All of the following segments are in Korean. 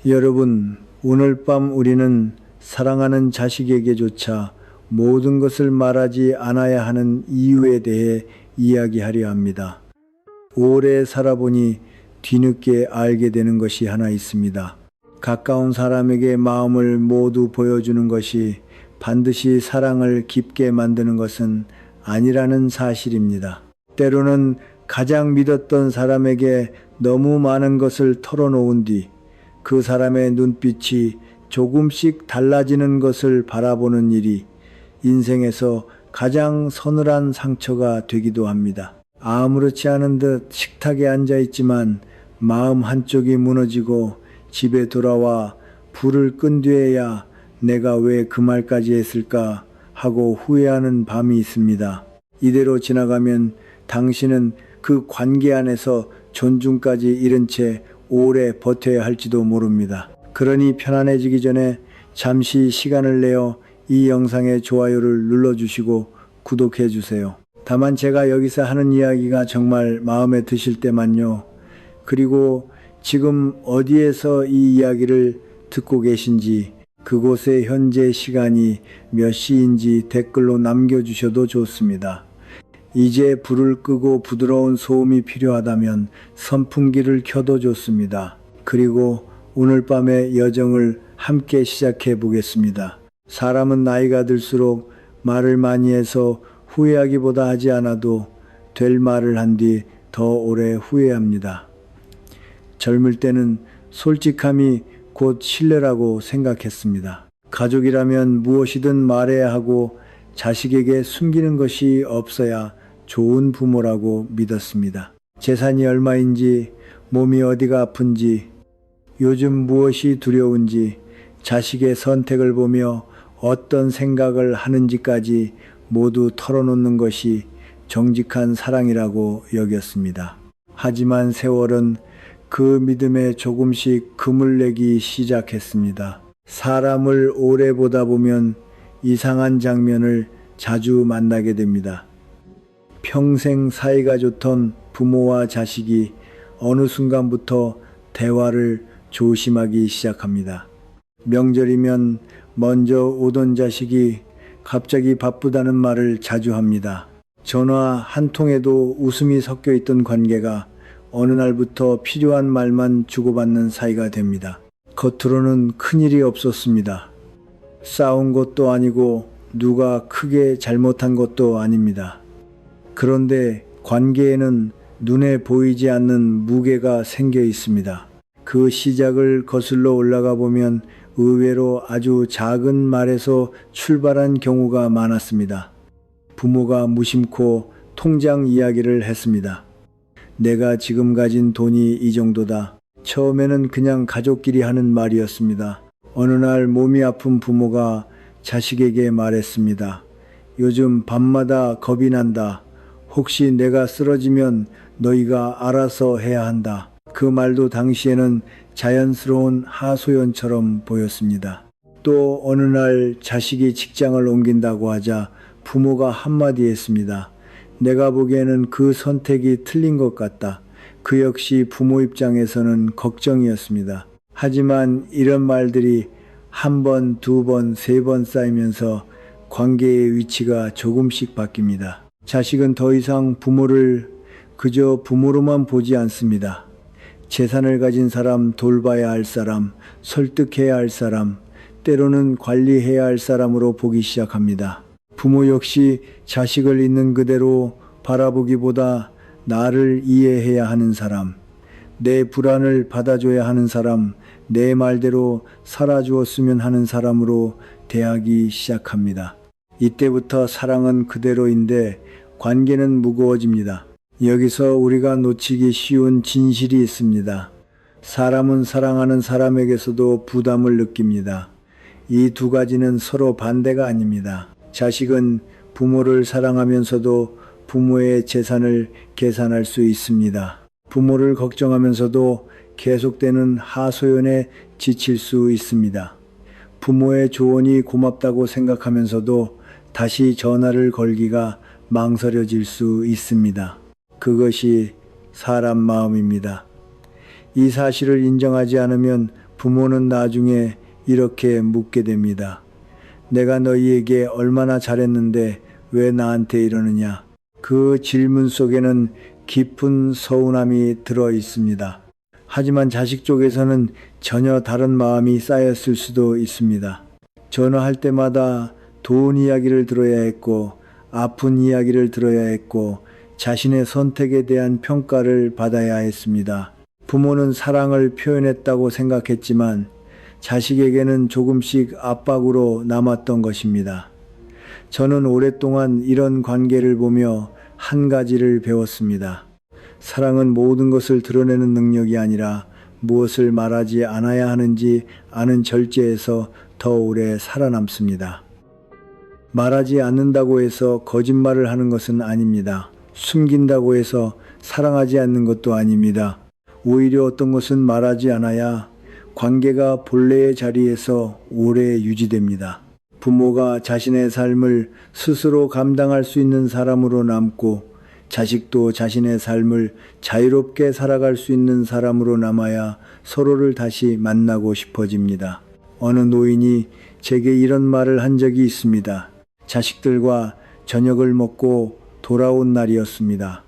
여러분, 오늘 밤 우리는 사랑하는 자식에게조차 모든 것을 말하지 않아야 하는 이유에 대해 이야기하려 합니다. 오래 살아보니 뒤늦게 알게 되는 것이 하나 있습니다. 가까운 사람에게 마음을 모두 보여주는 것이 반드시 사랑을 깊게 만드는 것은 아니라는 사실입니다. 때로는 가장 믿었던 사람에게 너무 많은 것을 털어놓은 뒤 그 사람의 눈빛이 조금씩 달라지는 것을 바라보는 일이 인생에서 가장 서늘한 상처가 되기도 합니다. 아무렇지 않은 듯 식탁에 앉아 있지만 마음 한쪽이 무너지고 집에 돌아와 불을 끈 뒤에야 내가 왜 그 말까지 했을까 하고 후회하는 밤이 있습니다. 이대로 지나가면 당신은 그 관계 안에서 존중까지 잃은 채 오래 버텨야 할지도 모릅니다. 그러니 편안해지기 전에 잠시 시간을 내어 이 영상의 좋아요를 눌러주시고 구독해주세요. 다만 제가 여기서 하는 이야기가 정말 마음에 드실 때만요. 그리고 지금 어디에서 이 이야기를 듣고 계신지, 그곳의 현재 시간이 몇 시인지 댓글로 남겨주셔도 좋습니다. 이제 불을 끄고 부드러운 소음이 필요하다면 선풍기를 켜도 좋습니다. 그리고 오늘 밤의 여정을 함께 시작해 보겠습니다. 사람은 나이가 들수록 말을 많이 해서 후회하기보다 하지 않아도 될 말을 한 뒤 더 오래 후회합니다. 젊을 때는 솔직함이 곧 신뢰라고 생각했습니다. 가족이라면 무엇이든 말해야 하고 자식에게 숨기는 것이 없어야 좋은 부모라고 믿었습니다. 재산이 얼마인지, 몸이 어디가 아픈지, 요즘 무엇이 두려운지, 자식의 선택을 보며 어떤 생각을 하는지까지 모두 털어놓는 것이 정직한 사랑이라고 여겼습니다. 하지만 세월은 그 믿음에 조금씩 금을 내기 시작했습니다. 사람을 오래 보다 보면 이상한 장면을 자주 만나게 됩니다. 평생 사이가 좋던 부모와 자식이 어느 순간부터 대화를 조심하기 시작합니다. 명절이면 먼저 오던 자식이 갑자기 바쁘다는 말을 자주 합니다. 전화 한 통에도 웃음이 섞여 있던 관계가 어느 날부터 필요한 말만 주고받는 사이가 됩니다. 겉으로는 큰일이 없었습니다. 싸운 것도 아니고 누가 크게 잘못한 것도 아닙니다. 그런데 관계에는 눈에 보이지 않는 무게가 생겨 있습니다. 그 시작을 거슬러 올라가 보면 의외로 아주 작은 말에서 출발한 경우가 많았습니다. 부모가 무심코 통장 이야기를 했습니다. 내가 지금 가진 돈이 이 정도다. 처음에는 그냥 가족끼리 하는 말이었습니다. 어느 날 몸이 아픈 부모가 자식에게 말했습니다. 요즘 밤마다 겁이 난다. 혹시 내가 쓰러지면 너희가 알아서 해야 한다. 그 말도 당시에는 자연스러운 하소연처럼 보였습니다. 또 어느 날 자식이 직장을 옮긴다고 하자 부모가 한마디 했습니다. 내가 보기에는 그 선택이 틀린 것 같다. 그 역시 부모 입장에서는 걱정이었습니다. 하지만 이런 말들이 한 번, 두 번, 세 번 쌓이면서 관계의 위치가 조금씩 바뀝니다. 자식은 더 이상 부모를 그저 부모로만 보지 않습니다. 재산을 가진 사람, 돌봐야 할 사람, 설득해야 할 사람, 때로는 관리해야 할 사람으로 보기 시작합니다. 부모 역시 자식을 있는 그대로 바라보기보다 나를 이해해야 하는 사람, 내 불안을 받아줘야 하는 사람, 내 말대로 살아주었으면 하는 사람으로 대하기 시작합니다. 이때부터 사랑은 그대로인데 관계는 무거워집니다. 여기서 우리가 놓치기 쉬운 진실이 있습니다. 사람은 사랑하는 사람에게서도 부담을 느낍니다. 이 두 가지는 서로 반대가 아닙니다. 자식은 부모를 사랑하면서도 부모의 재산을 계산할 수 있습니다. 부모를 걱정하면서도 계속되는 하소연에 지칠 수 있습니다. 부모의 조언이 고맙다고 생각하면서도 다시 전화를 걸기가 망설여질 수 있습니다. 그것이 사람 마음입니다. 이 사실을 인정하지 않으면 부모는 나중에 이렇게 묻게 됩니다. 내가 너희에게 얼마나 잘했는데 왜 나한테 이러느냐? 그 질문 속에는 깊은 서운함이 들어 있습니다. 하지만 자식 쪽에서는 전혀 다른 마음이 쌓였을 수도 있습니다. 전화할 때마다 돈 이야기를 들어야 했고, 아픈 이야기를 들어야 했고, 자신의 선택에 대한 평가를 받아야 했습니다. 부모는 사랑을 표현했다고 생각했지만 자식에게는 조금씩 압박으로 남았던 것입니다. 저는 오랫동안 이런 관계를 보며 한 가지를 배웠습니다. 사랑은 모든 것을 드러내는 능력이 아니라 무엇을 말하지 않아야 하는지 아는 절제에서 더 오래 살아남습니다. 말하지 않는다고 해서 거짓말을 하는 것은 아닙니다. 숨긴다고 해서 사랑하지 않는 것도 아닙니다. 오히려 어떤 것은 말하지 않아야 관계가 본래의 자리에서 오래 유지됩니다. 부모가 자신의 삶을 스스로 감당할 수 있는 사람으로 남고 자식도 자신의 삶을 자유롭게 살아갈 수 있는 사람으로 남아야 서로를 다시 만나고 싶어집니다. 어느 노인이 제게 이런 말을 한 적이 있습니다. 자식들과 저녁을 먹고 돌아온 날이었습니다.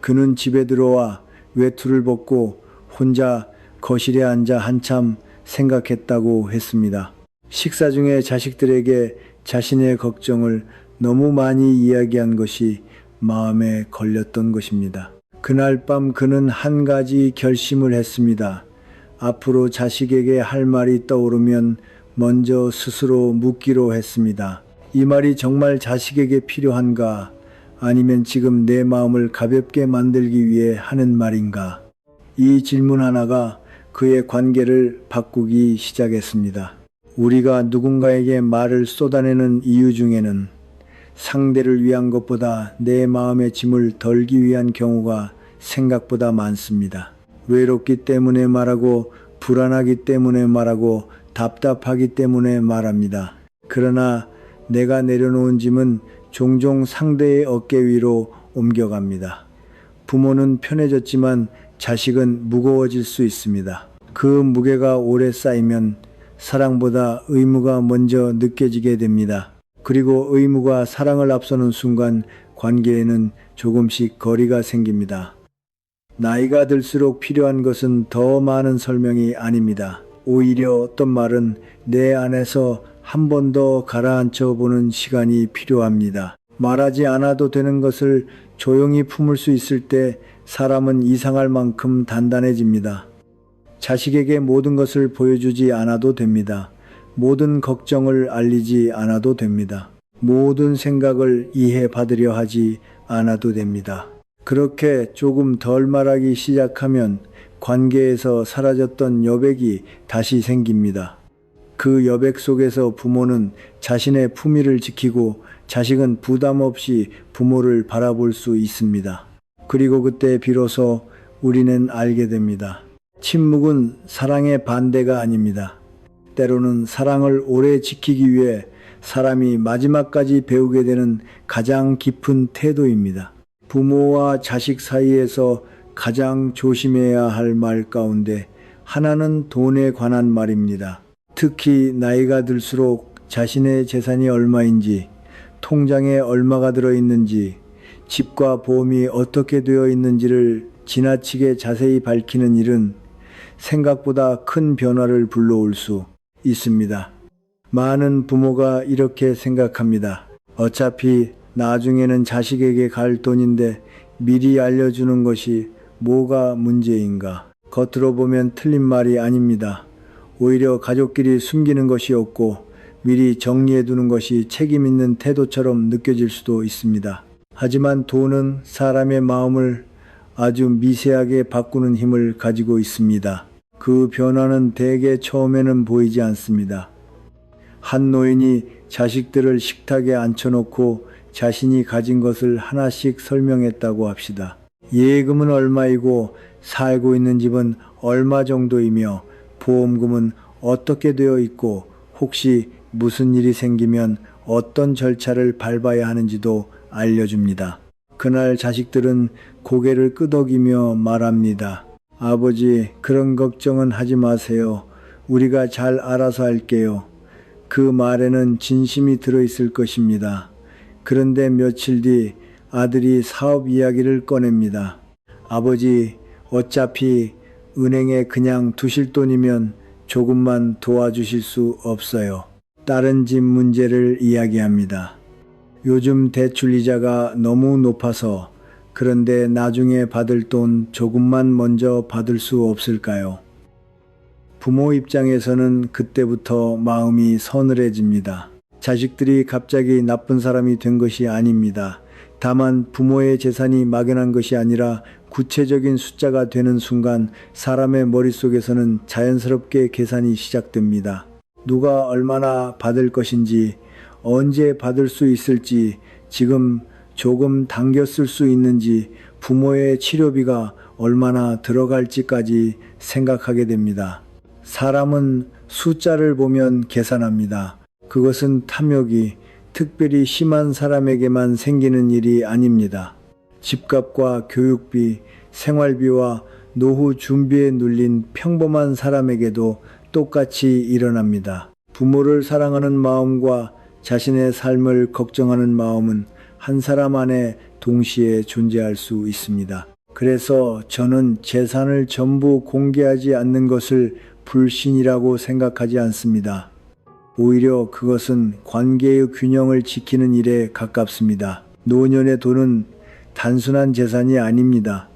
그는 집에 들어와 외투를 벗고 혼자 거실에 앉아 한참 생각했다고 했습니다. 식사 중에 자식들에게 자신의 걱정을 너무 많이 이야기한 것이 마음에 걸렸던 것입니다. 그날 밤 그는 한 가지 결심을 했습니다. 앞으로 자식에게 할 말이 떠오르면 먼저 스스로 묻기로 했습니다. 이 말이 정말 자식에게 필요한가? 아니면 지금 내 마음을 가볍게 만들기 위해 하는 말인가? 이 질문 하나가 그의 관계를 바꾸기 시작했습니다. 우리가 누군가에게 말을 쏟아내는 이유 중에는 상대를 위한 것보다 내 마음의 짐을 덜기 위한 경우가 생각보다 많습니다. 외롭기 때문에 말하고, 불안하기 때문에 말하고, 답답하기 때문에 말합니다. 그러나 내가 내려놓은 짐은 종종 상대의 어깨 위로 옮겨갑니다. 부모는 편해졌지만 자식은 무거워질 수 있습니다. 그 무게가 오래 쌓이면 사랑보다 의무가 먼저 느껴지게 됩니다. 그리고 의무가 사랑을 앞서는 순간 관계에는 조금씩 거리가 생깁니다. 나이가 들수록 필요한 것은 더 많은 설명이 아닙니다. 오히려 어떤 말은 내 안에서 한 번 더 가라앉혀 보는 시간이 필요합니다. 말하지 않아도 되는 것을 조용히 품을 수 있을 때 사람은 이상할 만큼 단단해집니다. 자식에게 모든 것을 보여주지 않아도 됩니다. 모든 걱정을 알리지 않아도 됩니다. 모든 생각을 이해받으려 하지 않아도 됩니다. 그렇게 조금 덜 말하기 시작하면 관계에서 사라졌던 여백이 다시 생깁니다. 그 여백 속에서 부모는 자신의 품위를 지키고 자식은 부담 없이 부모를 바라볼 수 있습니다. 그리고 그때 비로소 우리는 알게 됩니다. 침묵은 사랑의 반대가 아닙니다. 때로는 사랑을 오래 지키기 위해 사람이 마지막까지 배우게 되는 가장 깊은 태도입니다. 부모와 자식 사이에서 가장 조심해야 할 말 가운데 하나는 돈에 관한 말입니다. 특히 나이가 들수록 자신의 재산이 얼마인지, 통장에 얼마가 들어있는지, 집과 보험이 어떻게 되어 있는지를 지나치게 자세히 밝히는 일은 생각보다 큰 변화를 불러올 수 있습니다. 많은 부모가 이렇게 생각합니다. 어차피 나중에는 자식에게 갈 돈인데 미리 알려주는 것이 뭐가 문제인가? 겉으로 보면 틀린 말이 아닙니다. 오히려 가족끼리 숨기는 것이 없고 미리 정리해두는 것이 책임 있는 태도처럼 느껴질 수도 있습니다. 하지만 돈은 사람의 마음을 아주 미세하게 바꾸는 힘을 가지고 있습니다. 그 변화는 대개 처음에는 보이지 않습니다. 한 노인이 자식들을 식탁에 앉혀놓고 자신이 가진 것을 하나씩 설명했다고 합시다. 예금은 얼마이고 살고 있는 집은 얼마 정도이며 보험금은 어떻게 되어 있고 혹시 무슨 일이 생기면 어떤 절차를 밟아야 하는지도 알려줍니다. 그날 자식들은 고개를 끄덕이며 말합니다. 아버지, 그런 걱정은 하지 마세요. 우리가 잘 알아서 할게요. 그 말에는 진심이 들어있을 것입니다. 그런데 며칠 뒤 아들이 사업 이야기를 꺼냅니다. 아버지, 어차피 은행에 그냥 두실 돈이면 조금만 도와주실 수 없어요. 다른 집 문제를 이야기합니다. 요즘 대출 이자가 너무 높아서 그런데 나중에 받을 돈 조금만 먼저 받을 수 없을까요? 부모 입장에서는 그때부터 마음이 서늘해집니다. 자식들이 갑자기 나쁜 사람이 된 것이 아닙니다. 다만 부모의 재산이 막연한 것이 아니라 구체적인 숫자가 되는 순간 사람의 머릿속에서는 자연스럽게 계산이 시작됩니다. 누가 얼마나 받을 것인지, 언제 받을 수 있을지, 지금 조금 당겨 쓸 수 있는지, 부모의 치료비가 얼마나 들어갈지까지 생각하게 됩니다. 사람은 숫자를 보면 계산합니다. 그것은 탐욕이 특별히 심한 사람에게만 생기는 일이 아닙니다. 집값과 교육비, 생활비와 노후 준비에 눌린 평범한 사람에게도 똑같이 일어납니다. 부모를 사랑하는 마음과 자신의 삶을 걱정하는 마음은 한 사람 안에 동시에 존재할 수 있습니다. 그래서 저는 재산을 전부 공개하지 않는 것을 불신이라고 생각하지 않습니다. 오히려 그것은 관계의 균형을 지키는 일에 가깝습니다. 노년의 돈은 단순한 재산이 아닙니다.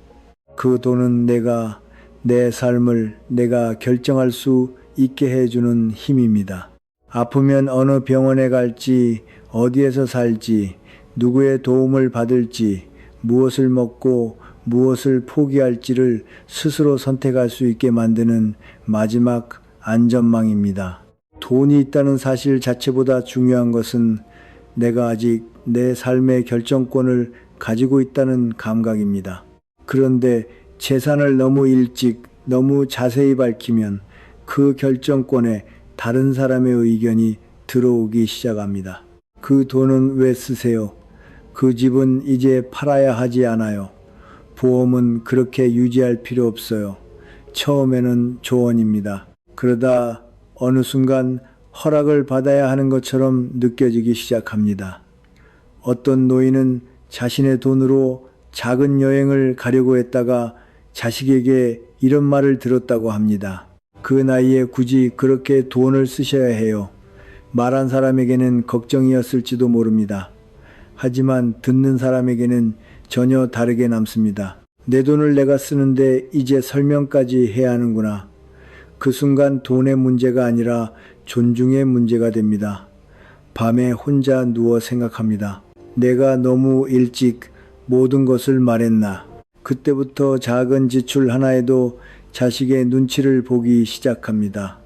그 돈은 내 삶을 내가 결정할 수 있게 해주는 힘입니다. 아프면 어느 병원에 갈지, 어디에서 살지, 누구의 도움을 받을지, 무엇을 먹고 무엇을 포기할지를 스스로 선택할 수 있게 만드는 마지막 안전망입니다. 돈이 있다는 사실 자체보다 중요한 것은 내가 아직 내 삶의 결정권을 가지고 있다는 감각입니다. 그런데 재산을 너무 일찍, 너무 자세히 밝히면 그 결정권에 다른 사람의 의견이 들어오기 시작합니다. 그 돈은 왜 쓰세요? 그 집은 이제 팔아야 하지 않아요. 보험은 그렇게 유지할 필요 없어요. 처음에는 조언입니다. 그러다 어느 순간 허락을 받아야 하는 것처럼 느껴지기 시작합니다. 어떤 노인은 자신의 돈으로 작은 여행을 가려고 했다가 자식에게 이런 말을 들었다고 합니다. 그 나이에 굳이 그렇게 돈을 쓰셔야 해요. 말한 사람에게는 걱정이었을지도 모릅니다. 하지만 듣는 사람에게는 전혀 다르게 남습니다. 내 돈을 내가 쓰는데 이제 설명까지 해야 하는구나. 그 순간 돈의 문제가 아니라 존중의 문제가 됩니다. 밤에 혼자 누워 생각합니다. 내가 너무 일찍 모든 것을 말했나. 그때부터 작은 지출 하나에도 자식의 눈치를 보기 시작합니다.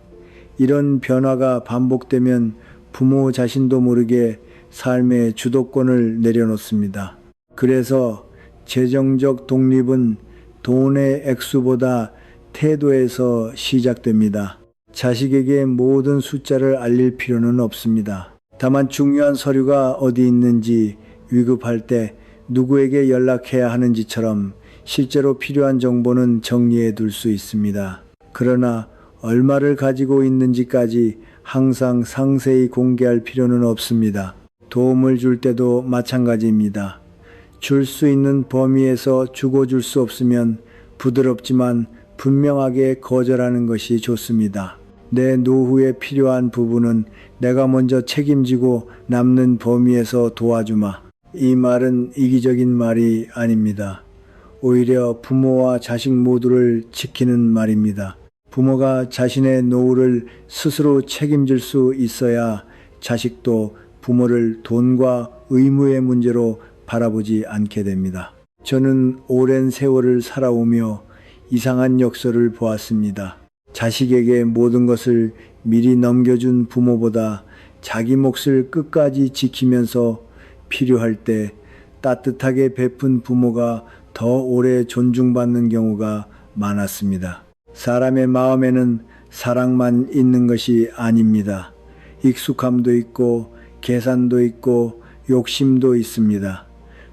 이런 변화가 반복되면 부모 자신도 모르게 삶의 주도권을 내려놓습니다. 그래서 재정적 독립은 돈의 액수보다 태도에서 시작됩니다. 자식에게 모든 숫자를 알릴 필요는 없습니다. 다만 중요한 서류가 어디 있는지, 위급할 때 누구에게 연락해야 하는지처럼 실제로 필요한 정보는 정리해 둘 수 있습니다. 그러나 얼마를 가지고 있는지까지 항상 상세히 공개할 필요는 없습니다. 도움을 줄 때도 마찬가지입니다. 줄 수 있는 범위에서 주고 줄 수 없으면 부드럽지만 분명하게 거절하는 것이 좋습니다. 내 노후에 필요한 부분은 내가 먼저 책임지고 남는 범위에서 도와주마. 이 말은 이기적인 말이 아닙니다. 오히려 부모와 자식 모두를 지키는 말입니다. 부모가 자신의 노후를 스스로 책임질 수 있어야 자식도 부모를 돈과 의무의 문제로 바라보지 않게 됩니다. 저는 오랜 세월을 살아오며 이상한 역설을 보았습니다. 자식에게 모든 것을 미리 넘겨준 부모보다 자기 몫을 끝까지 지키면서 필요할 때 따뜻하게 베푼 부모가 더 오래 존중받는 경우가 많았습니다. 사람의 마음에는 사랑만 있는 것이 아닙니다. 익숙함도 있고 계산도 있고 욕심도 있습니다.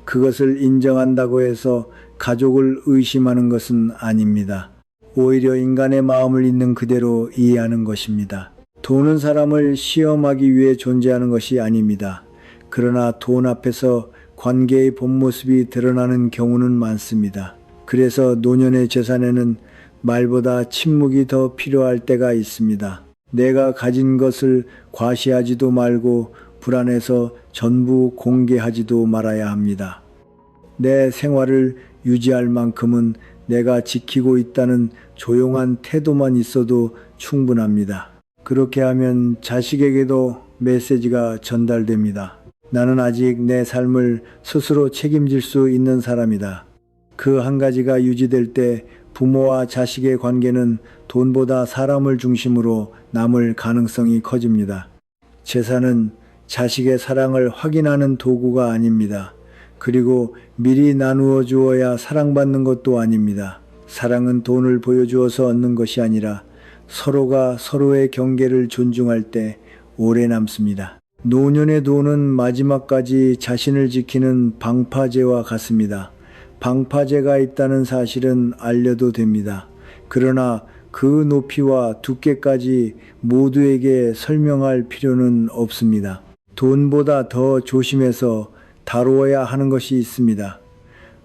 그것을 인정한다고 해서 가족을 의심하는 것은 아닙니다. 오히려 인간의 마음을 있는 그대로 이해하는 것입니다. 돈은 사람을 시험하기 위해 존재하는 것이 아닙니다. 그러나 돈 앞에서 관계의 본 모습이 드러나는 경우는 많습니다. 그래서 노년의 재산에는 말보다 침묵이 더 필요할 때가 있습니다. 내가 가진 것을 과시하지도 말고 불안해서 전부 공개하지도 말아야 합니다. 내 생활을 유지할 만큼은 내가 지키고 있다는 조용한 태도만 있어도 충분합니다. 그렇게 하면 자식에게도 메시지가 전달됩니다. 나는 아직 내 삶을 스스로 책임질 수 있는 사람이다. 그 한 가지가 유지될 때 부모와 자식의 관계는 돈보다 사람을 중심으로 남을 가능성이 커집니다. 재산은 자식의 사랑을 확인하는 도구가 아닙니다. 그리고 미리 나누어 주어야 사랑받는 것도 아닙니다. 사랑은 돈을 보여주어서 얻는 것이 아니라 서로가 서로의 경계를 존중할 때 오래 남습니다. 노년의 돈은 마지막까지 자신을 지키는 방파제와 같습니다. 방파제가 있다는 사실은 알려도 됩니다. 그러나 그 높이와 두께까지 모두에게 설명할 필요는 없습니다. 돈보다 더 조심해서 다루어야 하는 것이 있습니다.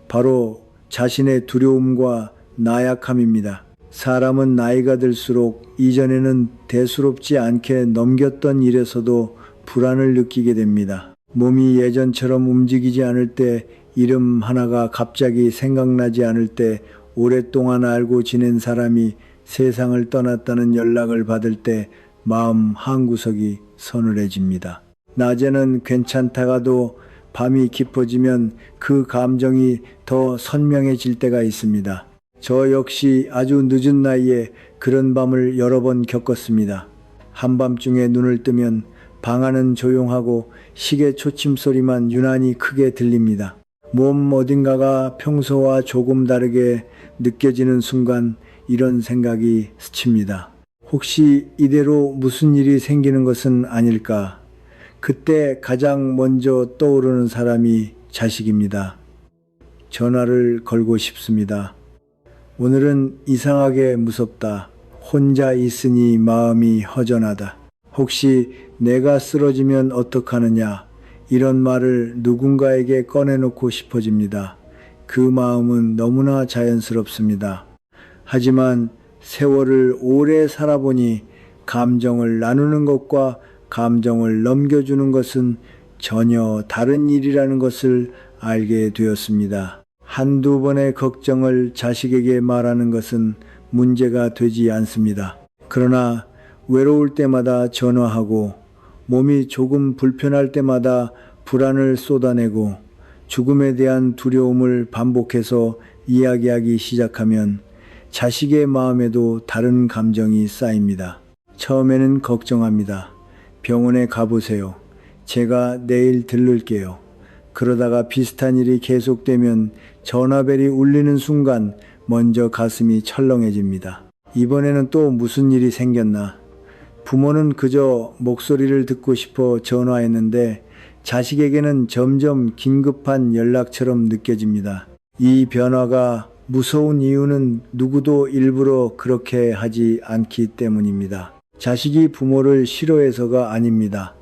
바로 자신의 두려움과 나약함입니다. 사람은 나이가 들수록 이전에는 대수롭지 않게 넘겼던 일에서도 불안을 느끼게 됩니다. 몸이 예전처럼 움직이지 않을 때, 이름 하나가 갑자기 생각나지 않을 때, 오랫동안 알고 지낸 사람이 세상을 떠났다는 연락을 받을 때 마음 한구석이 서늘해집니다. 낮에는 괜찮다가도 밤이 깊어지면 그 감정이 더 선명해질 때가 있습니다. 저 역시 아주 늦은 나이에 그런 밤을 여러 번 겪었습니다. 한밤중에 눈을 뜨면 방 안은 조용하고 시계 초침 소리만 유난히 크게 들립니다. 몸 어딘가가 평소와 조금 다르게 느껴지는 순간 이런 생각이 스칩니다. 혹시 이대로 무슨 일이 생기는 것은 아닐까? 그때 가장 먼저 떠오르는 사람이 자식입니다. 전화를 걸고 싶습니다. 오늘은 이상하게 무섭다. 혼자 있으니 마음이 허전하다. 혹시 내가 쓰러지면 어떡하느냐? 이런 말을 누군가에게 꺼내놓고 싶어집니다. 그 마음은 너무나 자연스럽습니다. 하지만 세월을 오래 살아보니 감정을 나누는 것과 감정을 넘겨주는 것은 전혀 다른 일이라는 것을 알게 되었습니다. 한두 번의 걱정을 자식에게 말하는 것은 문제가 되지 않습니다. 그러나 외로울 때마다 전화하고 몸이 조금 불편할 때마다 불안을 쏟아내고 죽음에 대한 두려움을 반복해서 이야기하기 시작하면 자식의 마음에도 다른 감정이 쌓입니다. 처음에는 걱정합니다. 병원에 가보세요. 제가 내일 들를게요. 그러다가 비슷한 일이 계속되면 전화벨이 울리는 순간 먼저 가슴이 철렁해집니다. 이번에는 또 무슨 일이 생겼나? 부모는 그저 목소리를 듣고 싶어 전화했는데 자식에게는 점점 긴급한 연락처럼 느껴집니다. 이 변화가 무서운 이유는 누구도 일부러 그렇게 하지 않기 때문입니다. 자식이 부모를 싫어해서가 아닙니다.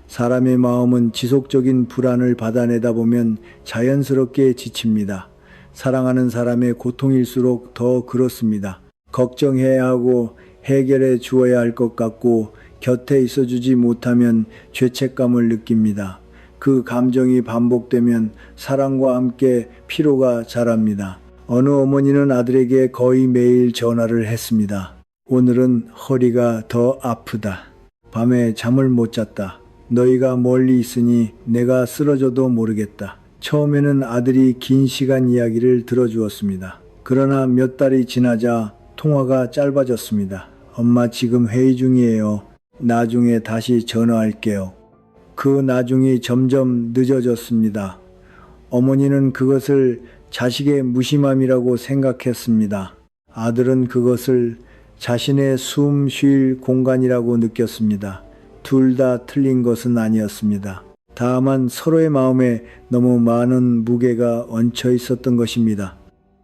사람의 마음은 지속적인 불안을 받아내다 보면 자연스럽게 지칩니다. 사랑하는 사람의 고통일수록 더 그렇습니다. 걱정해야 하고 해결해 주어야 할 것 같고 곁에 있어주지 못하면 죄책감을 느낍니다. 그 감정이 반복되면 사랑과 함께 피로가 자랍니다. 어느 어머니는 아들에게 거의 매일 전화를 했습니다. 오늘은 허리가 더 아프다. 밤에 잠을 못 잤다. 너희가 멀리 있으니 내가 쓰러져도 모르겠다. 처음에는 아들이 긴 시간 이야기를 들어주었습니다. 그러나 몇 달이 지나자 통화가 짧아졌습니다. 엄마 지금 회의 중이에요. 나중에 다시 전화할게요. 그 나중이 점점 늦어졌습니다. 어머니는 그것을 자식의 무심함이라고 생각했습니다. 아들은 그것을 자신의 숨 쉴 공간이라고 느꼈습니다. 둘 다 틀린 것은 아니었습니다. 다만 서로의 마음에 너무 많은 무게가 얹혀 있었던 것입니다.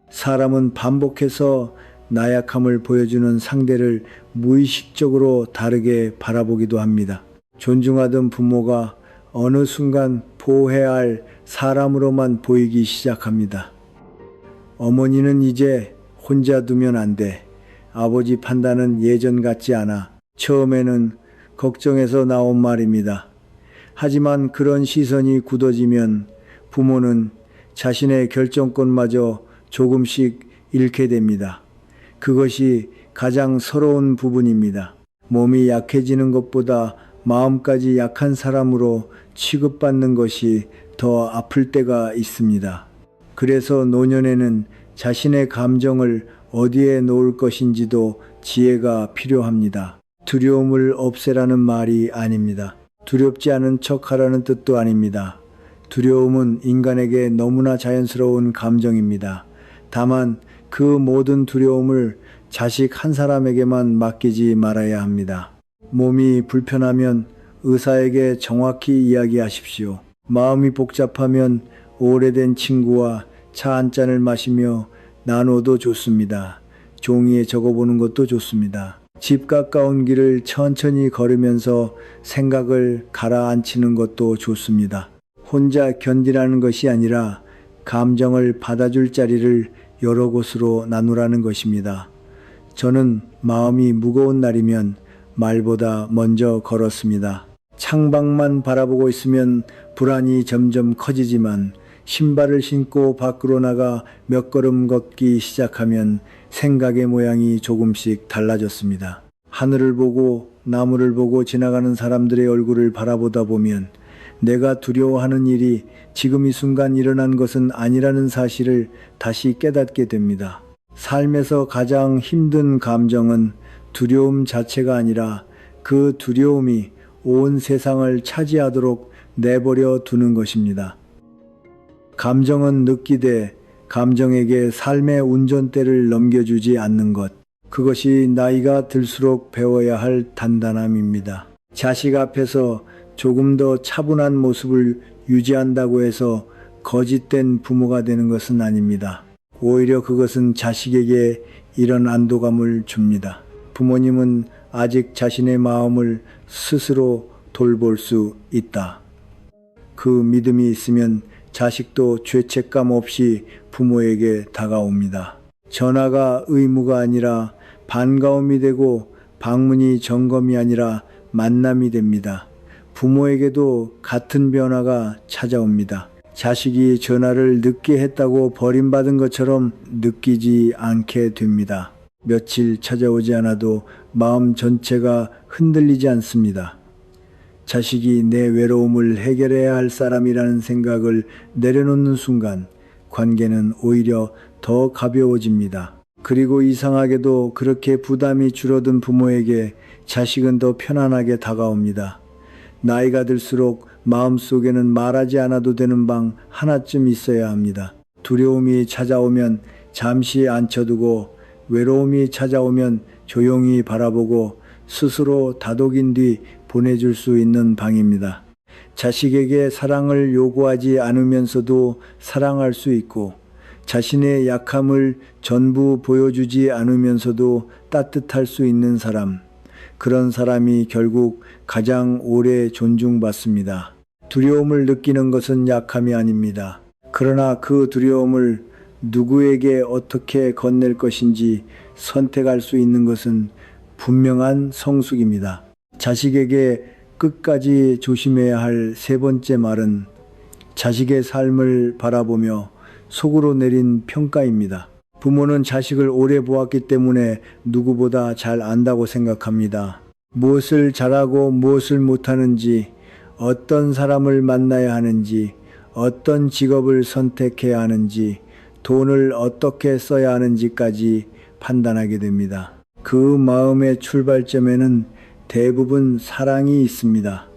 사람은 반복해서 나약함을 보여주는 상대를 무의식적으로 다르게 바라보기도 합니다. 존중하던 부모가 어느 순간 보호해야 할 사람으로만 보이기 시작합니다. 어머니는 이제 혼자 두면 안 돼. 아버지 판단은 예전 같지 않아. 처음에는 걱정해서 나온 말입니다. 하지만 그런 시선이 굳어지면 부모는 자신의 결정권마저 조금씩 잃게 됩니다. 그것이 가장 서러운 부분입니다. 몸이 약해지는 것보다 마음까지 약한 사람으로 취급받는 것이 더 아플 때가 있습니다. 그래서 노년에는 자신의 감정을 어디에 놓을 것인지도 지혜가 필요합니다. 두려움을 없애라는 말이 아닙니다. 두렵지 않은 척하라는 뜻도 아닙니다. 두려움은 인간에게 너무나 자연스러운 감정입니다. 다만 그 모든 두려움을 자식 한 사람에게만 맡기지 말아야 합니다. 몸이 불편하면 의사에게 정확히 이야기하십시오. 마음이 복잡하면 오래된 친구와 차 한 잔을 마시며 나눠도 좋습니다. 종이에 적어보는 것도 좋습니다. 집 가까운 길을 천천히 걸으면서 생각을 가라앉히는 것도 좋습니다. 혼자 견디라는 것이 아니라 감정을 받아줄 자리를 여러 곳으로 나누라는 것입니다. 저는 마음이 무거운 날이면 말보다 먼저 걸었습니다. 창밖만 바라보고 있으면 불안이 점점 커지지만 신발을 신고 밖으로 나가 몇 걸음 걷기 시작하면 생각의 모양이 조금씩 달라졌습니다. 하늘을 보고 나무를 보고 지나가는 사람들의 얼굴을 바라보다 보면 내가 두려워하는 일이 지금 이 순간 일어난 것은 아니라는 사실을 다시 깨닫게 됩니다. 삶에서 가장 힘든 감정은 두려움 자체가 아니라 그 두려움이 온 세상을 차지하도록 내버려 두는 것입니다. 감정은 느끼되 감정에게 삶의 운전대를 넘겨주지 않는 것. 그것이 나이가 들수록 배워야 할 단단함입니다. 자식 앞에서 조금 더 차분한 모습을 유지한다고 해서 거짓된 부모가 되는 것은 아닙니다. 오히려 그것은 자식에게 이런 안도감을 줍니다. 부모님은 아직 자신의 마음을 스스로 돌볼 수 있다. 그 믿음이 있으면 자식도 죄책감 없이 부모에게 다가옵니다. 전화가 의무가 아니라 반가움이 되고 방문이 점검이 아니라 만남이 됩니다. 부모에게도 같은 변화가 찾아옵니다. 자식이 전화를 늦게 했다고 버림받은 것처럼 느끼지 않게 됩니다. 며칠 찾아오지 않아도 마음 전체가 흔들리지 않습니다. 자식이 내 외로움을 해결해야 할 사람이라는 생각을 내려놓는 순간 관계는 오히려 더 가벼워집니다. 그리고 이상하게도 그렇게 부담이 줄어든 부모에게 자식은 더 편안하게 다가옵니다. 나이가 들수록 마음속에는 말하지 않아도 되는 방 하나쯤 있어야 합니다. 두려움이 찾아오면 잠시 앉혀두고 외로움이 찾아오면 조용히 바라보고 스스로 다독인 뒤 보내줄 수 있는 방입니다. 자식에게 사랑을 요구하지 않으면서도 사랑할 수 있고 자신의 약함을 전부 보여주지 않으면서도 따뜻할 수 있는 사람, 그런 사람이 결국 가장 오래 존중받습니다. 두려움을 느끼는 것은 약함이 아닙니다. 그러나 그 두려움을 누구에게 어떻게 건넬 것인지 선택할 수 있는 것은 분명한 성숙입니다. 자식에게 끝까지 조심해야 할 세 번째 말은 자식의 삶을 바라보며 속으로 내린 평가입니다. 부모는 자식을 오래 보았기 때문에 누구보다 잘 안다고 생각합니다. 무엇을 잘하고 무엇을 못하는지, 어떤 사람을 만나야 하는지, 어떤 직업을 선택해야 하는지, 돈을 어떻게 써야 하는지까지 판단하게 됩니다. 그 마음의 출발점에는 대부분 사랑이 있습니다.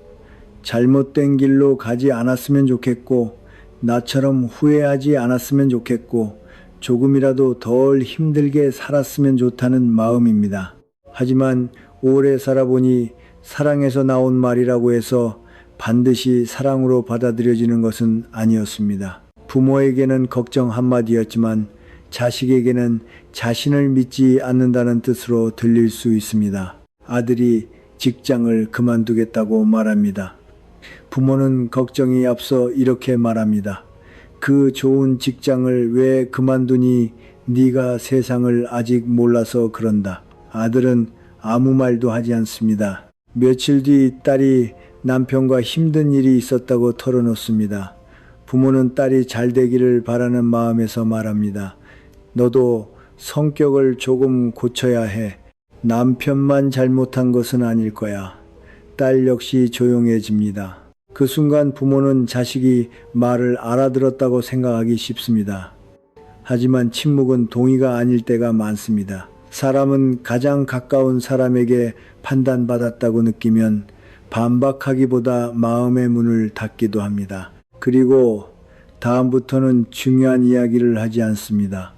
잘못된 길로 가지 않았으면 좋겠고, 나처럼 후회하지 않았으면 좋겠고, 조금이라도 덜 힘들게 살았으면 좋다는 마음입니다. 하지만 오래 살아보니 사랑에서 나온 말이라고 해서 반드시 사랑으로 받아들여지는 것은 아니었습니다. 부모에게는 걱정 한마디였지만 자식에게는 자신을 믿지 않는다는 뜻으로 들릴 수 있습니다. 아들이 직장을 그만두겠다고 말합니다. 부모는 걱정이 앞서 이렇게 말합니다. 그 좋은 직장을 왜 그만두니? 네가 세상을 아직 몰라서 그런다. 아들은 아무 말도 하지 않습니다. 며칠 뒤 딸이 남편과 힘든 일이 있었다고 털어놓습니다. 부모는 딸이 잘 되기를 바라는 마음에서 말합니다. 너도 성격을 조금 고쳐야 해. 남편만 잘못한 것은 아닐 거야. 딸 역시 조용해집니다. 그 순간 부모는 자식이 말을 알아들었다고 생각하기 쉽습니다. 하지만 침묵은 동의가 아닐 때가 많습니다. 사람은 가장 가까운 사람에게 판단받았다고 느끼면 반박하기보다 마음의 문을 닫기도 합니다. 그리고 다음부터는 중요한 이야기를 하지 않습니다.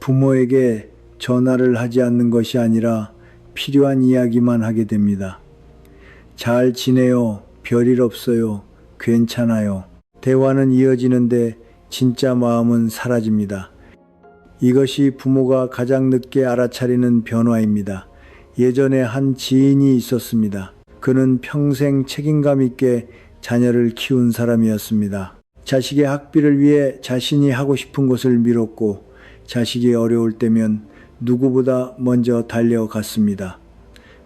부모에게 전화를 하지 않는 것이 아니라 필요한 이야기만 하게 됩니다. 잘 지내요. 별일 없어요. 괜찮아요. 대화는 이어지는데 진짜 마음은 사라집니다. 이것이 부모가 가장 늦게 알아차리는 변화입니다. 예전에 한 지인이 있었습니다. 그는 평생 책임감 있게 자녀를 키운 사람이었습니다. 자식의 학비를 위해 자신이 하고 싶은 것을 미뤘고 자식이 어려울 때면 누구보다 먼저 달려갔습니다.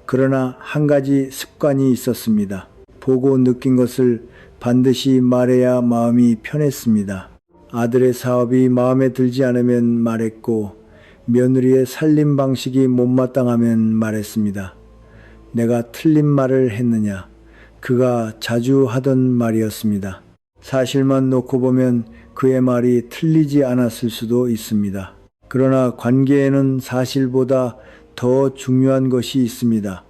그러나 한 가지 습관이 있었습니다. 보고 느낀 것을 반드시 말해야 마음이 편했습니다. 아들의 사업이 마음에 들지 않으면 말했고 며느리의 살림 방식이 못마땅하면 말했습니다. 내가 틀린 말을 했느냐? 그가 자주 하던 말이었습니다. 사실만 놓고 보면 그의 말이 틀리지 않았을 수도 있습니다. 그러나 관계에는 사실보다 더 중요한 것이 있습니다.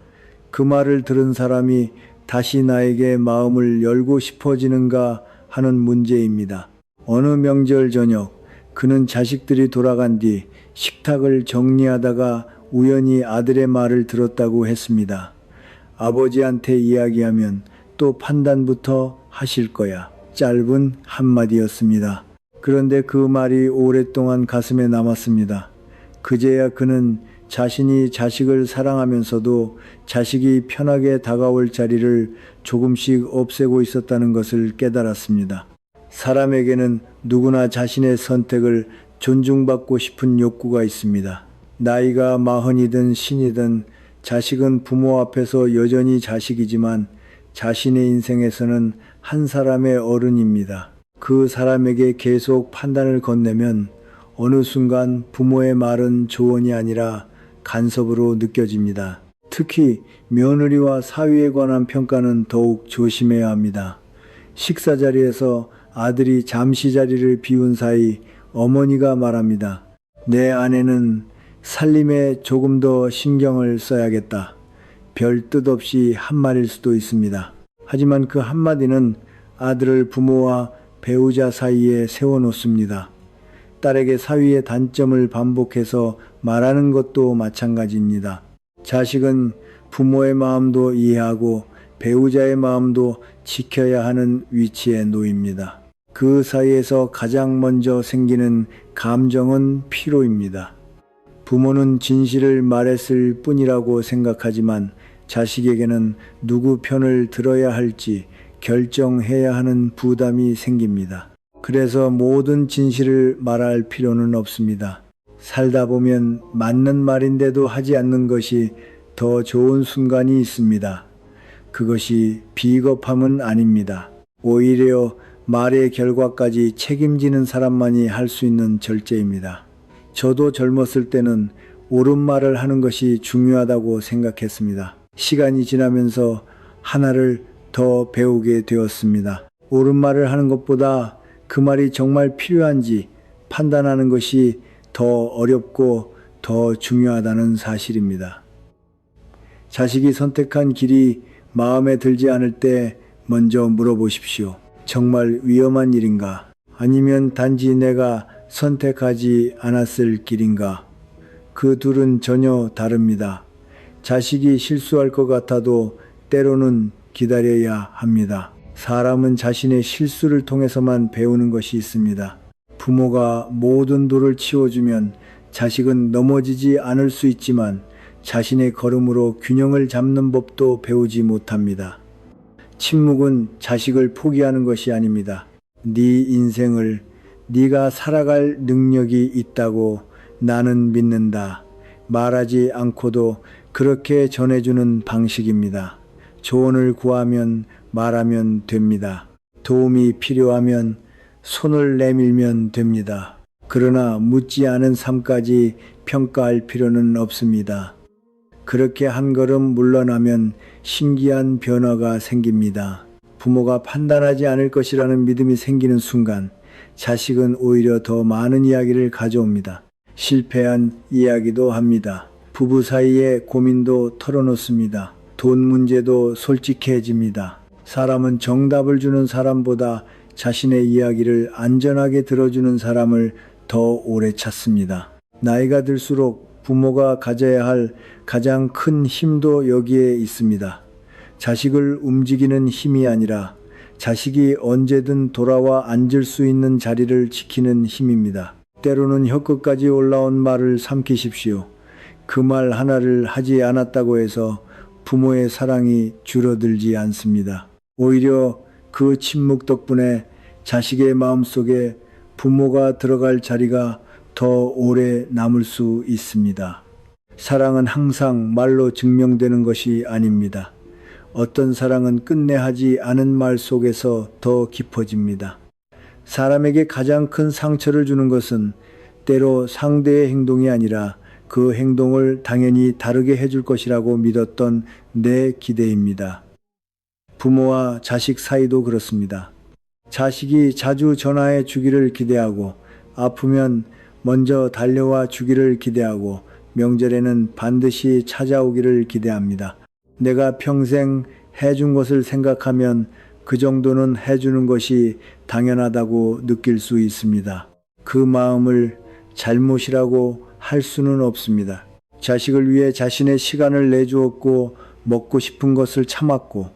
그 말을 들은 사람이 다시 나에게 마음을 열고 싶어지는가 하는 문제입니다. 어느 명절 저녁, 그는 자식들이 돌아간 뒤 식탁을 정리하다가 우연히 아들의 말을 들었다고 했습니다. 아버지한테 이야기하면 또 판단부터 하실 거야. 짧은 한마디였습니다. 그런데 그 말이 오랫동안 가슴에 남았습니다. 그제야 그는 자신이 자식을 사랑하면서도 자식이 편하게 다가올 자리를 조금씩 없애고 있었다는 것을 깨달았습니다. 사람에게는 누구나 자신의 선택을 존중받고 싶은 욕구가 있습니다. 나이가 40이든 신이든 자식은 부모 앞에서 여전히 자식이지만 자신의 인생에서는 한 사람의 어른입니다. 그 사람에게 계속 판단을 건네면 어느 순간 부모의 말은 조언이 아니라 간섭으로 느껴집니다. 특히 며느리와 사위에 관한 평가는 더욱 조심해야 합니다. 식사 자리에서 아들이 잠시 자리를 비운 사이 어머니가 말합니다. 내 아내는 살림에 조금 더 신경을 써야겠다. 별 뜻 없이 한 말일 수도 있습니다. 하지만 그 한마디는 아들을 부모와 배우자 사이에 세워놓습니다. 딸에게 사위의 단점을 반복해서 말하는 것도 마찬가지입니다. 자식은 부모의 마음도 이해하고 배우자의 마음도 지켜야 하는 위치에 놓입니다. 그 사이에서 가장 먼저 생기는 감정은 피로입니다. 부모는 진실을 말했을 뿐이라고 생각하지만 자식에게는 누구 편을 들어야 할지 결정해야 하는 부담이 생깁니다. 그래서 모든 진실을 말할 필요는 없습니다. 살다 보면 맞는 말인데도 하지 않는 것이 더 좋은 순간이 있습니다. 그것이 비겁함은 아닙니다. 오히려 말의 결과까지 책임지는 사람만이 할 수 있는 절제입니다. 저도 젊었을 때는 옳은 말을 하는 것이 중요하다고 생각했습니다. 시간이 지나면서 하나를 더 배우게 되었습니다. 옳은 말을 하는 것보다 그 말이 정말 필요한지 판단하는 것이 더 어렵고 더 중요하다는 사실입니다. 자식이 선택한 길이 마음에 들지 않을 때 먼저 물어보십시오. 정말 위험한 일인가? 아니면 단지 내가 선택하지 않았을 길인가? 그 둘은 전혀 다릅니다. 자식이 실수할 것 같아도 때로는 기다려야 합니다. 사람은 자신의 실수를 통해서만 배우는 것이 있습니다. 부모가 모든 돌을 치워주면 자식은 넘어지지 않을 수 있지만 자신의 걸음으로 균형을 잡는 법도 배우지 못합니다. 침묵은 자식을 포기하는 것이 아닙니다. 네 인생을 네가 살아갈 능력이 있다고 나는 믿는다. 말하지 않고도 그렇게 전해주는 방식입니다. 조언을 구하면 말하면 됩니다. 도움이 필요하면 손을 내밀면 됩니다. 그러나 묻지 않은 삶까지 평가할 필요는 없습니다. 그렇게 한 걸음 물러나면 신기한 변화가 생깁니다. 부모가 판단하지 않을 것이라는 믿음이 생기는 순간 자식은 오히려 더 많은 이야기를 가져옵니다. 실패한 이야기도 합니다. 부부 사이의 고민도 털어놓습니다. 돈 문제도 솔직해집니다. 사람은 정답을 주는 사람보다 자신의 이야기를 안전하게 들어주는 사람을 더 오래 찾습니다. 나이가 들수록 부모가 가져야 할 가장 큰 힘도 여기에 있습니다. 자식을 움직이는 힘이 아니라 자식이 언제든 돌아와 앉을 수 있는 자리를 지키는 힘입니다. 때로는 혀끝까지 올라온 말을 삼키십시오. 그 말 하나를 하지 않았다고 해서 부모의 사랑이 줄어들지 않습니다. 오히려 그 침묵 덕분에 자식의 마음속에 부모가 들어갈 자리가 더 오래 남을 수 있습니다. 사랑은 항상 말로 증명되는 것이 아닙니다. 어떤 사랑은 끝내 하지 않은 말 속에서 더 깊어집니다. 사람에게 가장 큰 상처를 주는 것은 때로 상대의 행동이 아니라 그 행동을 당연히 다르게 해줄 것이라고 믿었던 내 기대입니다. 부모와 자식 사이도 그렇습니다. 자식이 자주 전화해 주기를 기대하고 아프면 먼저 달려와 주기를 기대하고 명절에는 반드시 찾아오기를 기대합니다. 내가 평생 해준 것을 생각하면 그 정도는 해주는 것이 당연하다고 느낄 수 있습니다. 그 마음을 잘못이라고 할 수는 없습니다. 자식을 위해 자신의 시간을 내주었고 먹고 싶은 것을 참았고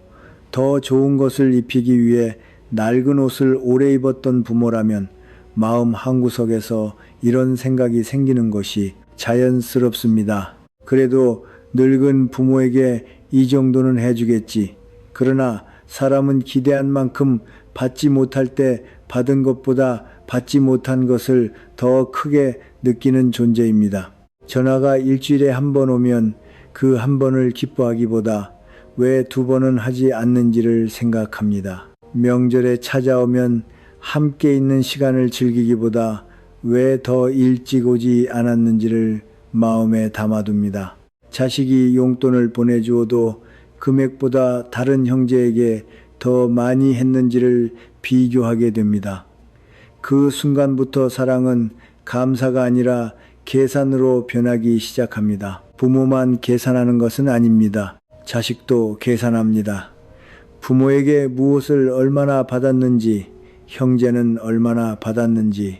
더 좋은 것을 입히기 위해 낡은 옷을 오래 입었던 부모라면 마음 한구석에서 이런 생각이 생기는 것이 자연스럽습니다. 그래도 늙은 부모에게 이 정도는 해주겠지. 그러나 사람은 기대한 만큼 받지 못할 때 받은 것보다 받지 못한 것을 더 크게 느끼는 존재입니다. 전화가 일주일에 한 번 오면 그 한 번을 기뻐하기보다 왜 두 번은 하지 않는지를 생각합니다. 명절에 찾아오면 함께 있는 시간을 즐기기보다 왜 더 일찍 오지 않았는지를 마음에 담아둡니다. 자식이 용돈을 보내주어도 금액보다 다른 형제에게 더 많이 했는지를 비교하게 됩니다. 그 순간부터 사랑은 감사가 아니라 계산으로 변하기 시작합니다. 부모만 계산하는 것은 아닙니다. 자식도 계산합니다. 부모에게 무엇을 얼마나 받았는지, 형제는 얼마나 받았는지,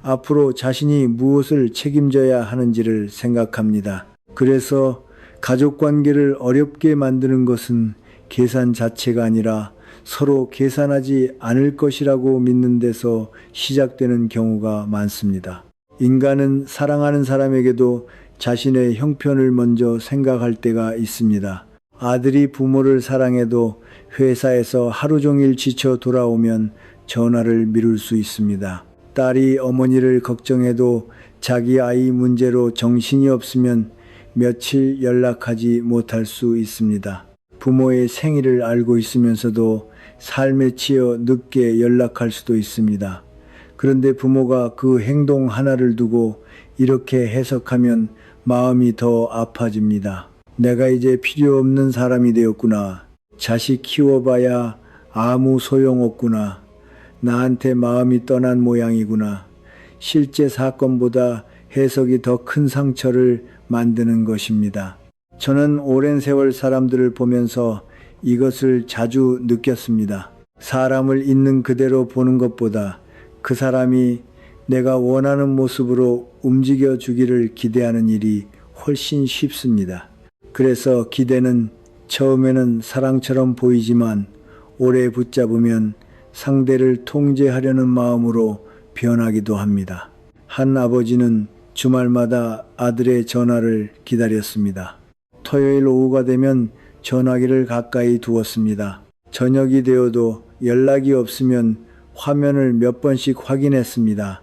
앞으로 자신이 무엇을 책임져야 하는지를 생각합니다. 그래서 가족관계를 어렵게 만드는 것은 계산 자체가 아니라 서로 계산하지 않을 것이라고 믿는 데서 시작되는 경우가 많습니다. 인간은 사랑하는 사람에게도 자신의 형편을 먼저 생각할 때가 있습니다. 아들이 부모를 사랑해도 회사에서 하루 종일 지쳐 돌아오면 전화를 미룰 수 있습니다. 딸이 어머니를 걱정해도 자기 아이 문제로 정신이 없으면 며칠 연락하지 못할 수 있습니다. 부모의 생일을 알고 있으면서도 삶에 치여 늦게 연락할 수도 있습니다. 그런데 부모가 그 행동 하나를 두고 이렇게 해석하면 마음이 더 아파집니다. 내가 이제 필요 없는 사람이 되었구나. 자식 키워봐야 아무 소용없구나. 나한테 마음이 떠난 모양이구나. 실제 사건보다 해석이 더 큰 상처를 만드는 것입니다. 저는 오랜 세월 사람들을 보면서 이것을 자주 느꼈습니다. 사람을 있는 그대로 보는 것보다 그 사람이 내가 원하는 모습으로 움직여 주기를 기대하는 일이 훨씬 쉽습니다. 그래서 기대는 처음에는 사랑처럼 보이지만 오래 붙잡으면 상대를 통제하려는 마음으로 변하기도 합니다. 한 아버지는 주말마다 아들의 전화를 기다렸습니다. 토요일 오후가 되면 전화기를 가까이 두었습니다. 저녁이 되어도 연락이 없으면 화면을 몇 번씩 확인했습니다.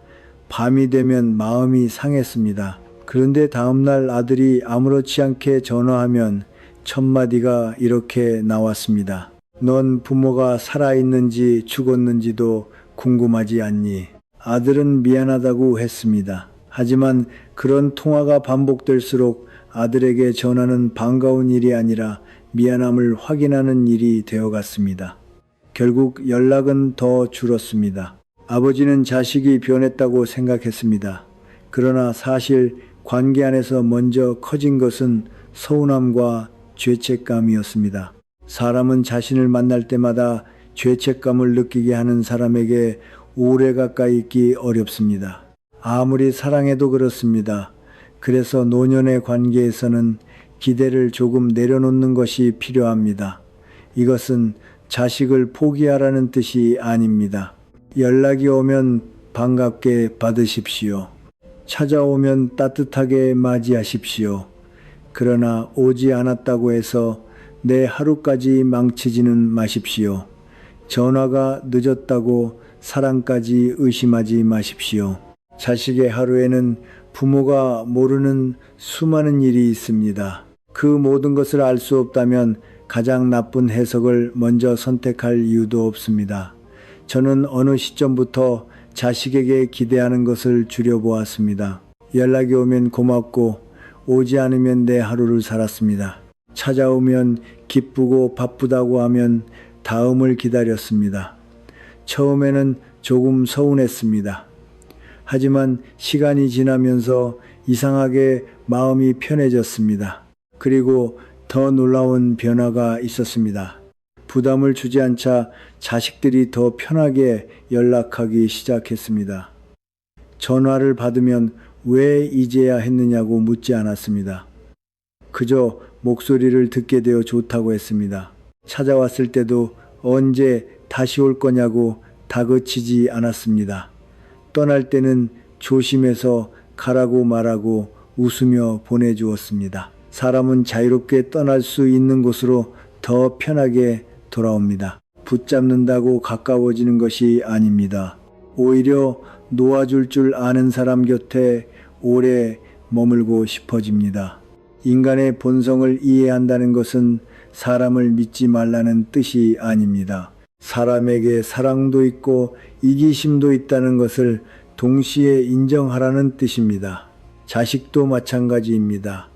밤이 되면 마음이 상했습니다. 그런데 다음날 아들이 아무렇지 않게 전화하면 첫마디가 이렇게 나왔습니다. 넌 부모가 살아있는지 죽었는지도 궁금하지 않니? 아들은 미안하다고 했습니다. 하지만 그런 통화가 반복될수록 아들에게 전화는 반가운 일이 아니라 미안함을 확인하는 일이 되어갔습니다. 결국 연락은 더 줄었습니다. 아버지는 자식이 변했다고 생각했습니다. 그러나 사실 관계 안에서 먼저 커진 것은 서운함과 죄책감이었습니다. 사람은 자신을 만날 때마다 죄책감을 느끼게 하는 사람에게 오래 가까이 있기 어렵습니다. 아무리 사랑해도 그렇습니다. 그래서 노년의 관계에서는 기대를 조금 내려놓는 것이 필요합니다. 이것은 자식을 포기하라는 뜻이 아닙니다. 연락이 오면 반갑게 받으십시오. 찾아오면 따뜻하게 맞이하십시오. 그러나 오지 않았다고 해서 내 하루까지 망치지는 마십시오. 전화가 늦었다고 사랑까지 의심하지 마십시오. 자식의 하루에는 부모가 모르는 수많은 일이 있습니다. 그 모든 것을 알 수 없다면 가장 나쁜 해석을 먼저 선택할 이유도 없습니다. 저는 어느 시점부터 자식에게 기대하는 것을 줄여보았습니다. 연락이 오면 고맙고 오지 않으면 내 하루를 살았습니다. 찾아오면 기쁘고 바쁘다고 하면 다음을 기다렸습니다. 처음에는 조금 서운했습니다. 하지만 시간이 지나면서 이상하게 마음이 편해졌습니다. 그리고 더 놀라운 변화가 있었습니다. 부담을 주지 않자 자식들이 더 편하게 연락하기 시작했습니다. 전화를 받으면 왜 이제야 했느냐고 묻지 않았습니다. 그저 목소리를 듣게 되어 좋다고 했습니다. 찾아왔을 때도 언제 다시 올 거냐고 다그치지 않았습니다. 떠날 때는 조심해서 가라고 말하고 웃으며 보내주었습니다. 사람은 자유롭게 떠날 수 있는 곳으로 더 편하게 돌아옵니다. 붙잡는다고 가까워지는 것이 아닙니다. 오히려 놓아줄 줄 아는 사람 곁에 오래 머물고 싶어집니다. 인간의 본성을 이해한다는 것은 사람을 믿지 말라는 뜻이 아닙니다. 사람에게 사랑도 있고 이기심도 있다는 것을 동시에 인정하라는 뜻입니다. 자식도 마찬가지입니다.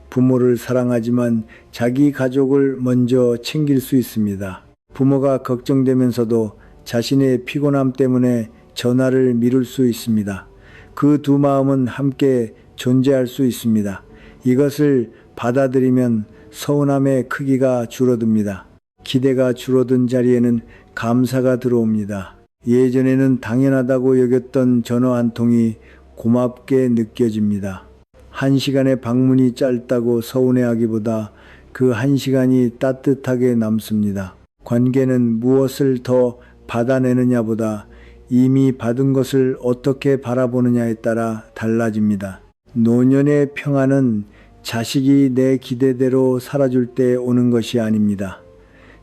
부모를 사랑하지만 자기 가족을 먼저 챙길 수 있습니다. 부모가 걱정되면서도 자신의 피곤함 때문에 전화를 미룰 수 있습니다. 그 두 마음은 함께 존재할 수 있습니다. 이것을 받아들이면 서운함의 크기가 줄어듭니다. 기대가 줄어든 자리에는 감사가 들어옵니다. 예전에는 당연하다고 여겼던 전화 한 통이 고맙게 느껴집니다. 1시간의 방문이 짧다고 서운해하기보다 그 1시간이 따뜻하게 남습니다. 관계는 무엇을 더 받아내느냐보다 이미 받은 것을 어떻게 바라보느냐에 따라 달라집니다. 노년의 평안은 자식이 내 기대대로 살아줄 때 오는 것이 아닙니다.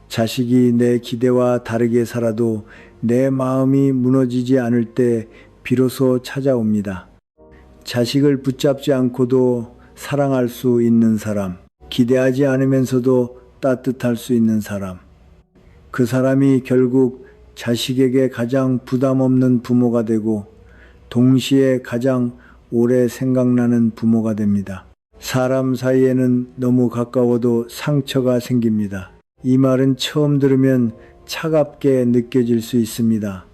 자식이 내 기대와 다르게 살아도 내 마음이 무너지지 않을 때 비로소 찾아옵니다. 자식을 붙잡지 않고도 사랑할 수 있는 사람, 기대하지 않으면서도 따뜻할 수 있는 사람, 그 사람이 결국 자식에게 가장 부담 없는 부모가 되고 동시에 가장 오래 생각나는 부모가 됩니다. 사람 사이에는 너무 가까워도 상처가 생깁니다. 이 말은 처음 들으면 차갑게 느껴질 수 있습니다.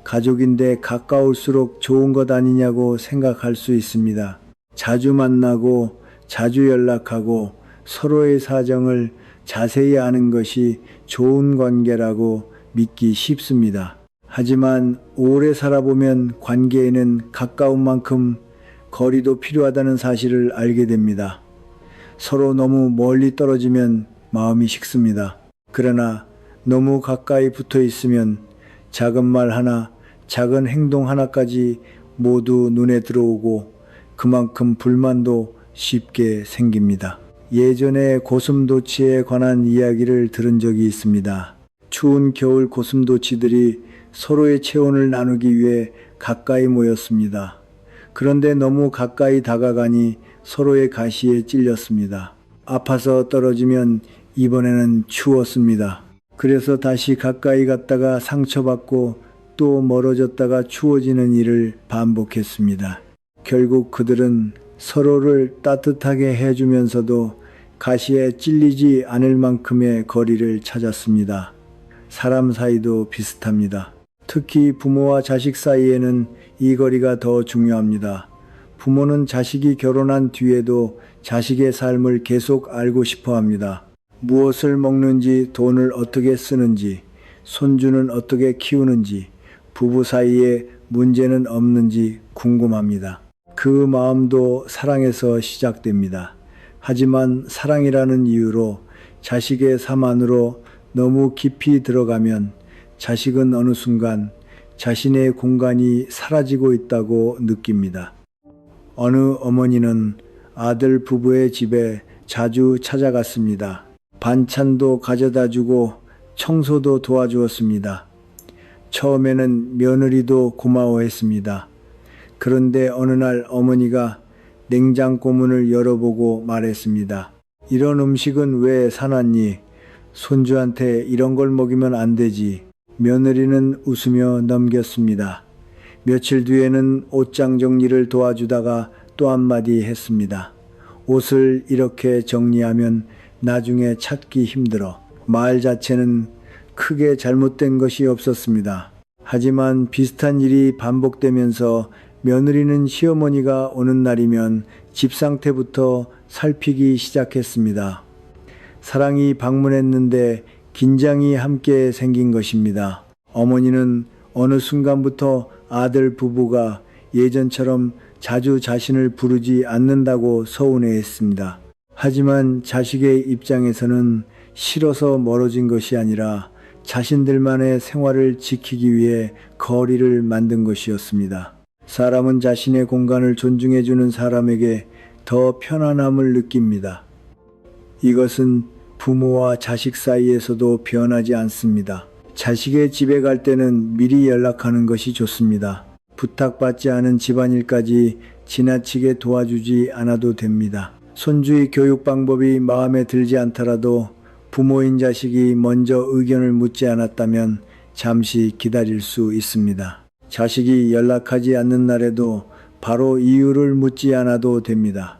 가족인데 가까울수록 좋은 것 아니냐고 생각할 수 있습니다. 자주 만나고 자주 연락하고 서로의 사정을 자세히 아는 것이 좋은 관계라고 믿기 쉽습니다. 하지만 오래 살아보면 관계에는 가까운 만큼 거리도 필요하다는 사실을 알게 됩니다. 서로 너무 멀리 떨어지면 마음이 식습니다. 그러나 너무 가까이 붙어 있으면 작은 말 하나, 작은 행동 하나까지 모두 눈에 들어오고 그만큼 불만도 쉽게 생깁니다. 예전에 고슴도치에 관한 이야기를 들은 적이 있습니다. 추운 겨울 고슴도치들이 서로의 체온을 나누기 위해 가까이 모였습니다. 그런데 너무 가까이 다가가니 서로의 가시에 찔렸습니다. 아파서 떨어지면 이번에는 추웠습니다. 그래서 다시 가까이 갔다가 상처받고 또 멀어졌다가 추워지는 일을 반복했습니다. 결국 그들은 서로를 따뜻하게 해주면서도 가시에 찔리지 않을 만큼의 거리를 찾았습니다. 사람 사이도 비슷합니다. 특히 부모와 자식 사이에는 이 거리가 더 중요합니다. 부모는 자식이 결혼한 뒤에도 자식의 삶을 계속 알고 싶어 합니다. 무엇을 먹는지, 돈을 어떻게 쓰는지, 손주는 어떻게 키우는지, 부부 사이에 문제는 없는지 궁금합니다. 그 마음도 사랑에서 시작됩니다. 하지만 사랑이라는 이유로 자식의 삶 안으로 너무 깊이 들어가면 자식은 어느 순간 자신의 공간이 사라지고 있다고 느낍니다. 어느 어머니는 아들 부부의 집에 자주 찾아갔습니다. 반찬도 가져다 주고 청소도 도와주었습니다. 처음에는 며느리도 고마워했습니다. 그런데 어느 날 어머니가 냉장고 문을 열어보고 말했습니다. 이런 음식은 왜 사놨니? 손주한테 이런 걸 먹이면 안 되지. 며느리는 웃으며 넘겼습니다. 며칠 뒤에는 옷장 정리를 도와주다가 또 한마디 했습니다. 옷을 이렇게 정리하면 나중에 찾기 힘들어. 말 자체는 크게 잘못된 것이 없었습니다. 하지만 비슷한 일이 반복되면서 며느리는 시어머니가 오는 날이면 집 상태부터 살피기 시작했습니다. 사랑이 방문했는데 긴장이 함께 생긴 것입니다. 어머니는 어느 순간부터 아들 부부가 예전처럼 자주 자신을 부르지 않는다고 서운해했습니다. 하지만 자식의 입장에서는 싫어서 멀어진 것이 아니라 자신들만의 생활을 지키기 위해 거리를 만든 것이었습니다. 사람은 자신의 공간을 존중해주는 사람에게 더 편안함을 느낍니다. 이것은 부모와 자식 사이에서도 변하지 않습니다. 자식의 집에 갈 때는 미리 연락하는 것이 좋습니다. 부탁받지 않은 집안일까지 지나치게 도와주지 않아도 됩니다. 손주의 교육 방법이 마음에 들지 않더라도 부모인 자식이 먼저 의견을 묻지 않았다면 잠시 기다릴 수 있습니다. 자식이 연락하지 않는 날에도 바로 이유를 묻지 않아도 됩니다.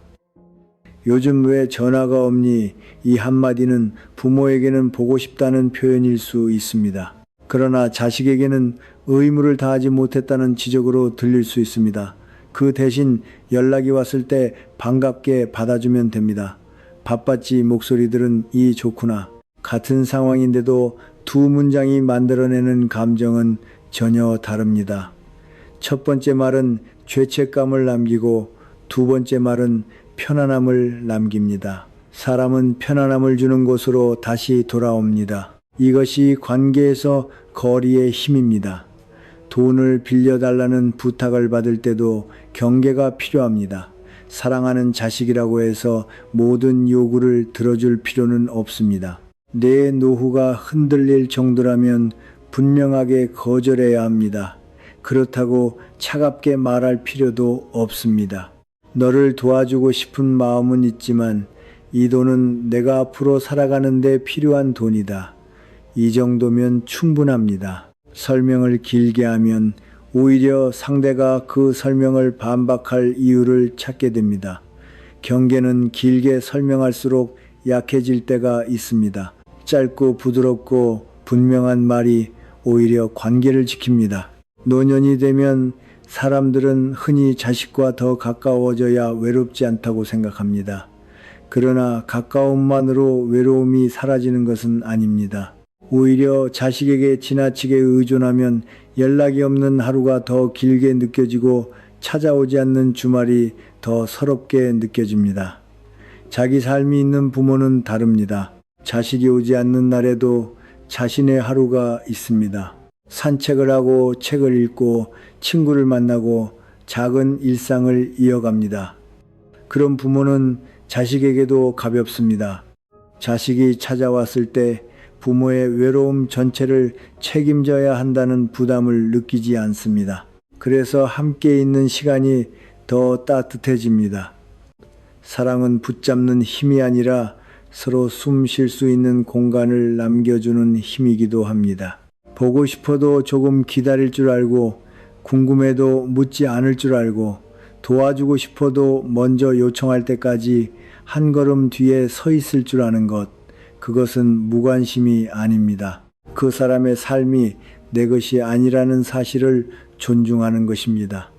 요즘 왜 전화가 없니? 이 한마디는 부모에게는 보고 싶다는 표현일 수 있습니다. 그러나 자식에게는 의무를 다하지 못했다는 지적으로 들릴 수 있습니다. 그 대신 연락이 왔을 때 반갑게 받아주면 됩니다. 바빴지 목소리들은 이 좋구나. 같은 상황인데도 두 문장이 만들어내는 감정은 전혀 다릅니다. 첫 번째 말은 죄책감을 남기고 두 번째 말은 편안함을 남깁니다. 사람은 편안함을 주는 곳으로 다시 돌아옵니다. 이것이 관계에서 거리의 힘입니다. 돈을 빌려달라는 부탁을 받을 때도 경계가 필요합니다. 사랑하는 자식이라고 해서 모든 요구를 들어줄 필요는 없습니다. 내 노후가 흔들릴 정도라면 분명하게 거절해야 합니다. 그렇다고 차갑게 말할 필요도 없습니다. 너를 도와주고 싶은 마음은 있지만 이 돈은 내가 앞으로 살아가는 데 필요한 돈이다. 이 정도면 충분합니다. 설명을 길게 하면 오히려 상대가 그 설명을 반박할 이유를 찾게 됩니다. 경계는 길게 설명할수록 약해질 때가 있습니다. 짧고 부드럽고 분명한 말이 오히려 관계를 지킵니다. 노년이 되면 사람들은 흔히 자식과 더 가까워져야 외롭지 않다고 생각합니다. 그러나 가까움만으로 외로움이 사라지는 것은 아닙니다. 오히려 자식에게 지나치게 의존하면 연락이 없는 하루가 더 길게 느껴지고 찾아오지 않는 주말이 더 서럽게 느껴집니다. 자기 삶이 있는 부모는 다릅니다. 자식이 오지 않는 날에도 자신의 하루가 있습니다. 산책을 하고 책을 읽고 친구를 만나고 작은 일상을 이어갑니다. 그런 부모는 자식에게도 가볍습니다. 자식이 찾아왔을 때 부모의 외로움 전체를 책임져야 한다는 부담을 느끼지 않습니다. 그래서 함께 있는 시간이 더 따뜻해집니다. 사랑은 붙잡는 힘이 아니라 서로 숨 쉴 수 있는 공간을 남겨주는 힘이기도 합니다. 보고 싶어도 조금 기다릴 줄 알고, 궁금해도 묻지 않을 줄 알고, 도와주고 싶어도 먼저 요청할 때까지 한 걸음 뒤에 서 있을 줄 아는 것, 그것은 무관심이 아닙니다. 그 사람의 삶이 내 것이 아니라는 사실을 존중하는 것입니다.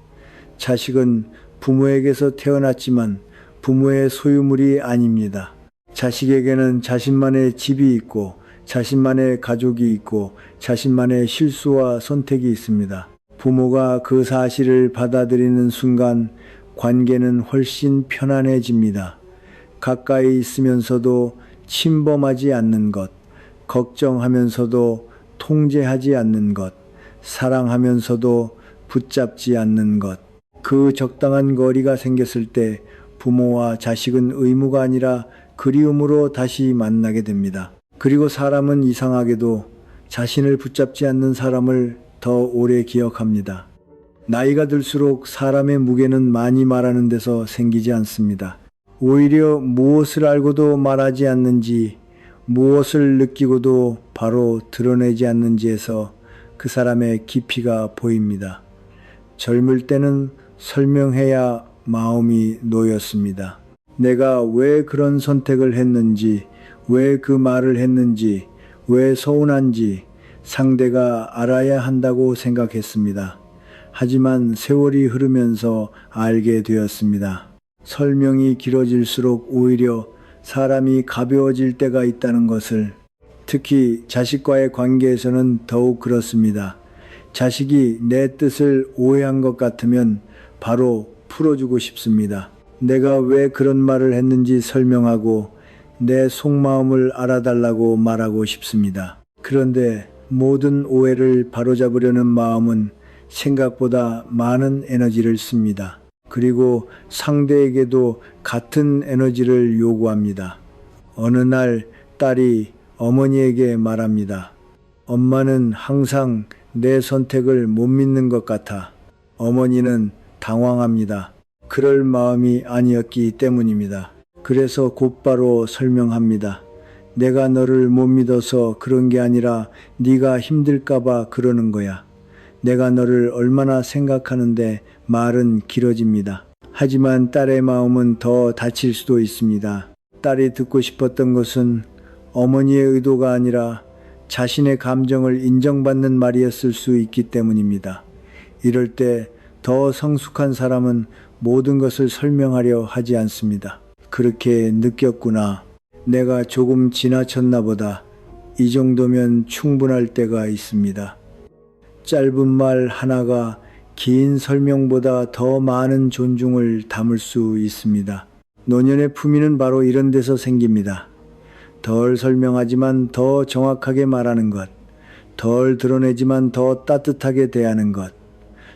자식은 부모에게서 태어났지만 부모의 소유물이 아닙니다. 자식에게는 자신만의 집이 있고, 자신만의 가족이 있고, 자신만의 실수와 선택이 있습니다. 부모가 그 사실을 받아들이는 순간 관계는 훨씬 편안해집니다. 가까이 있으면서도 침범하지 않는 것, 걱정하면서도 통제하지 않는 것, 사랑하면서도 붙잡지 않는 것. 그 적당한 거리가 생겼을 때 부모와 자식은 의무가 아니라 그리움으로 다시 만나게 됩니다. 그리고 사람은 이상하게도 자신을 붙잡지 않는 사람을 더 오래 기억합니다. 나이가 들수록 사람의 무게는 많이 말하는 데서 생기지 않습니다. 오히려 무엇을 알고도 말하지 않는지, 무엇을 느끼고도 바로 드러내지 않는지에서 그 사람의 깊이가 보입니다. 젊을 때는 설명해야 마음이 놓였습니다. 내가 왜 그런 선택을 했는지, 왜 그 말을 했는지, 왜 서운한지 상대가 알아야 한다고 생각했습니다. 하지만 세월이 흐르면서 알게 되었습니다. 설명이 길어질수록 오히려 사람이 가벼워질 때가 있다는 것을. 특히 자식과의 관계에서는 더욱 그렇습니다. 자식이 내 뜻을 오해한 것 같으면 바로 풀어주고 싶습니다. 내가 왜 그런 말을 했는지 설명하고 내 속마음을 알아달라고 말하고 싶습니다. 그런데 모든 오해를 바로잡으려는 마음은 생각보다 많은 에너지를 씁니다. 그리고 상대에게도 같은 에너지를 요구합니다. 어느 날 딸이 어머니에게 말합니다. 엄마는 항상 내 선택을 못 믿는 것 같아. 어머니는 당황합니다. 그럴 마음이 아니었기 때문입니다. 그래서 곧바로 설명합니다. 내가 너를 못 믿어서 그런 게 아니라 네가 힘들까봐 그러는 거야. 내가 너를 얼마나 생각하는데 말은 길어집니다. 하지만 딸의 마음은 더 다칠 수도 있습니다. 딸이 듣고 싶었던 것은 어머니의 의도가 아니라 자신의 감정을 인정받는 말이었을 수 있기 때문입니다. 이럴 때 더 성숙한 사람은 모든 것을 설명하려 하지 않습니다. 그렇게 느꼈구나. 내가 조금 지나쳤나 보다. 이 정도면 충분할 때가 있습니다. 짧은 말 하나가 긴 설명보다 더 많은 존중을 담을 수 있습니다. 노년의 품위는 바로 이런 데서 생깁니다. 덜 설명하지만 더 정확하게 말하는 것, 덜 드러내지만 더 따뜻하게 대하는 것,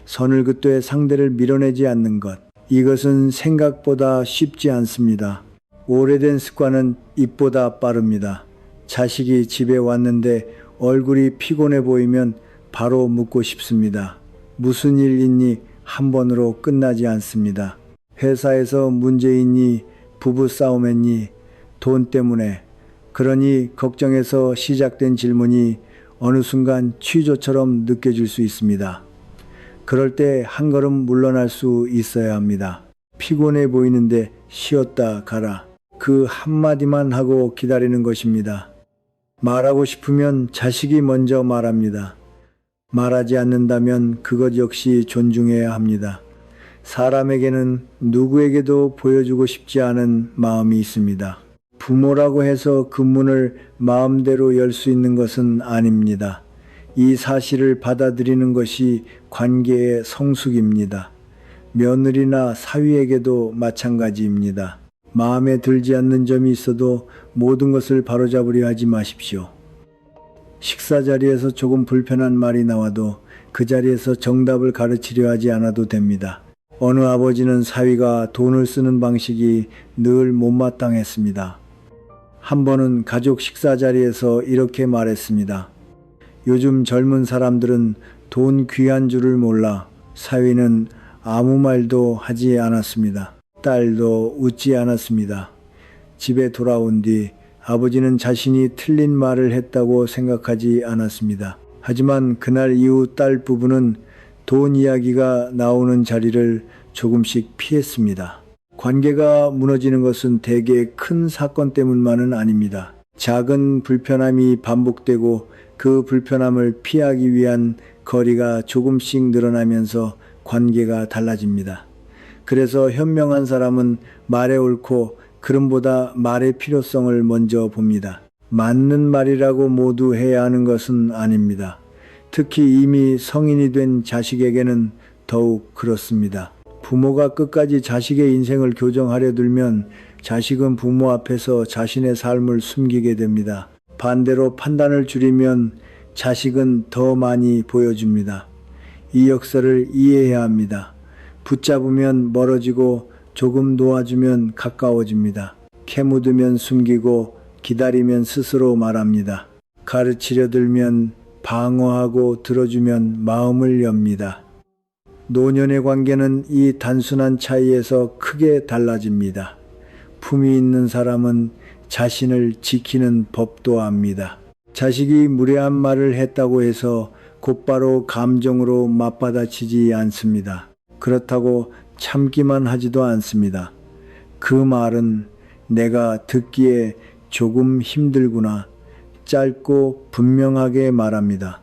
선을 긋되 상대를 밀어내지 않는 것. 이것은 생각보다 쉽지 않습니다. 오래된 습관은 입보다 빠릅니다. 자식이 집에 왔는데 얼굴이 피곤해 보이면 바로 묻고 싶습니다. 무슨 일 있니? 한 번으로 끝나지 않습니다. 회사에서 문제 있니? 부부싸움 했니? 돈 때문에. 그러니 걱정해서 시작된 질문이 어느 순간 취조처럼 느껴질 수 있습니다. 그럴 때 한 걸음 물러날 수 있어야 합니다. 피곤해 보이는데 쉬었다 가라. 그 한마디만 하고 기다리는 것입니다. 말하고 싶으면 자식이 먼저 말합니다. 말하지 않는다면 그것 역시 존중해야 합니다. 사람에게는 누구에게도 보여주고 싶지 않은 마음이 있습니다. 부모라고 해서 그 문을 마음대로 열 수 있는 것은 아닙니다. 이 사실을 받아들이는 것이 관계의 성숙입니다. 며느리나 사위에게도 마찬가지입니다. 마음에 들지 않는 점이 있어도 모든 것을 바로잡으려 하지 마십시오. 식사 자리에서 조금 불편한 말이 나와도 그 자리에서 정답을 가르치려 하지 않아도 됩니다. 어느 아버지는 사위가 돈을 쓰는 방식이 늘 못마땅했습니다. 한 번은 가족 식사 자리에서 이렇게 말했습니다. 요즘 젊은 사람들은 돈 귀한 줄을 몰라. 사위는 아무 말도 하지 않았습니다. 딸도 웃지 않았습니다. 집에 돌아온 뒤 아버지는 자신이 틀린 말을 했다고 생각하지 않았습니다. 하지만 그날 이후 딸 부부는 돈 이야기가 나오는 자리를 조금씩 피했습니다. 관계가 무너지는 것은 대개 큰 사건 때문만은 아닙니다. 작은 불편함이 반복되고 그 불편함을 피하기 위한 거리가 조금씩 늘어나면서 관계가 달라집니다. 그래서 현명한 사람은 말의 옳고 그름보다 말의 필요성을 먼저 봅니다. 맞는 말이라고 모두 해야 하는 것은 아닙니다. 특히 이미 성인이 된 자식에게는 더욱 그렇습니다. 부모가 끝까지 자식의 인생을 교정하려 들면 자식은 부모 앞에서 자신의 삶을 숨기게 됩니다. 반대로 판단을 줄이면 자식은 더 많이 보여줍니다. 이 역사를 이해해야 합니다. 붙잡으면 멀어지고 조금 놓아주면 가까워집니다. 캐묻으면 숨기고 기다리면 스스로 말합니다. 가르치려 들면 방어하고 들어주면 마음을 엽니다. 노년의 관계는 이 단순한 차이에서 크게 달라집니다. 품이 있는 사람은 자신을 지키는 법도 압니다. 자식이 무례한 말을 했다고 해서 곧바로 감정으로 맞받아치지 않습니다. 그렇다고 참기만 하지도 않습니다. 그 말은 내가 듣기에 조금 힘들구나. 짧고 분명하게 말합니다.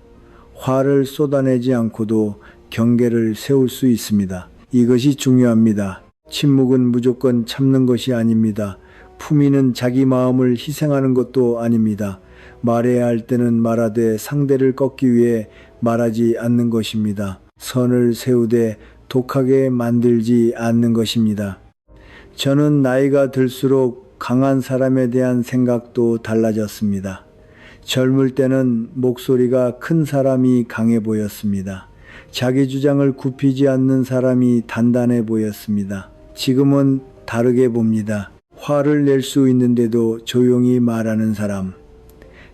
화를 쏟아내지 않고도 경계를 세울 수 있습니다. 이것이 중요합니다. 침묵은 무조건 참는 것이 아닙니다. 품위는 자기 마음을 희생하는 것도 아닙니다. 말해야 할 때는 말하되 상대를 꺾기 위해 말하지 않는 것입니다. 선을 세우되 독하게 만들지 않는 것입니다. 저는 나이가 들수록 강한 사람에 대한 생각도 달라졌습니다. 젊을 때는 목소리가 큰 사람이 강해 보였습니다. 자기 주장을 굽히지 않는 사람이 단단해 보였습니다. 지금은 다르게 봅니다. 화를 낼 수 있는데도 조용히 말하는 사람.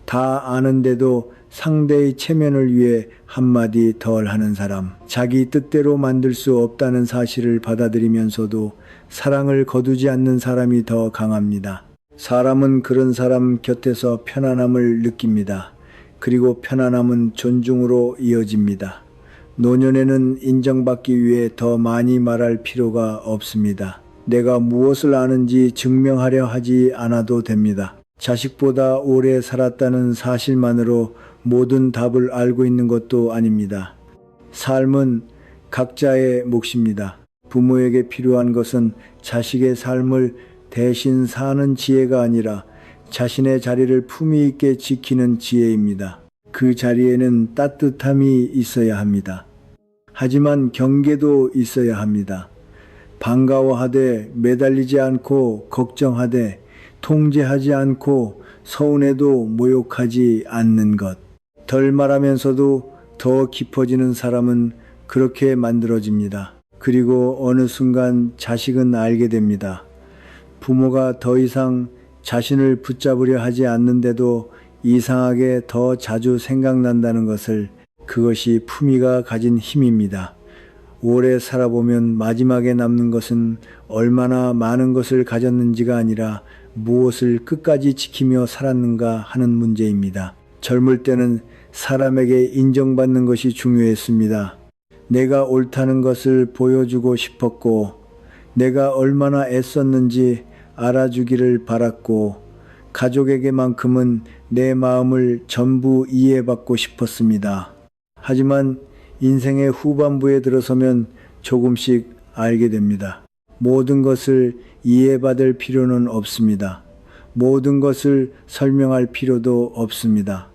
다 아는데도 상대의 체면을 위해 한마디 덜 하는 사람. 자기 뜻대로 만들 수 없다는 사실을 받아들이면서도 사랑을 거두지 않는 사람이 더 강합니다. 사람은 그런 사람 곁에서 편안함을 느낍니다. 그리고 편안함은 존중으로 이어집니다. 노년에는 인정받기 위해 더 많이 말할 필요가 없습니다. 내가 무엇을 아는지 증명하려 하지 않아도 됩니다. 자식보다 오래 살았다는 사실만으로 모든 답을 알고 있는 것도 아닙니다. 삶은 각자의 몫입니다. 부모에게 필요한 것은 자식의 삶을 대신 사는 지혜가 아니라 자신의 자리를 품위 있게 지키는 지혜입니다. 그 자리에는 따뜻함이 있어야 합니다. 하지만 경계도 있어야 합니다. 반가워하되 매달리지 않고 걱정하되 통제하지 않고 서운해도 모욕하지 않는 것. 덜 말하면서도 더 깊어지는 사람은 그렇게 만들어집니다. 그리고 어느 순간 자식은 알게 됩니다. 부모가 더 이상 자신을 붙잡으려 하지 않는데도 이상하게 더 자주 생각난다는 것을. 그것이 품위가 가진 힘입니다. 오래 살아보면 마지막에 남는 것은 얼마나 많은 것을 가졌는지가 아니라 무엇을 끝까지 지키며 살았는가 하는 문제입니다. 젊을 때는 사람에게 인정받는 것이 중요했습니다. 내가 옳다는 것을 보여주고 싶었고, 내가 얼마나 애썼는지 알아주기를 바랐고, 가족에게만큼은 내 마음을 전부 이해받고 싶었습니다. 하지만 인생의 후반부에 들어서면 조금씩 알게 됩니다. 모든 것을 이해받을 필요는 없습니다. 모든 것을 설명할 필요도 없습니다.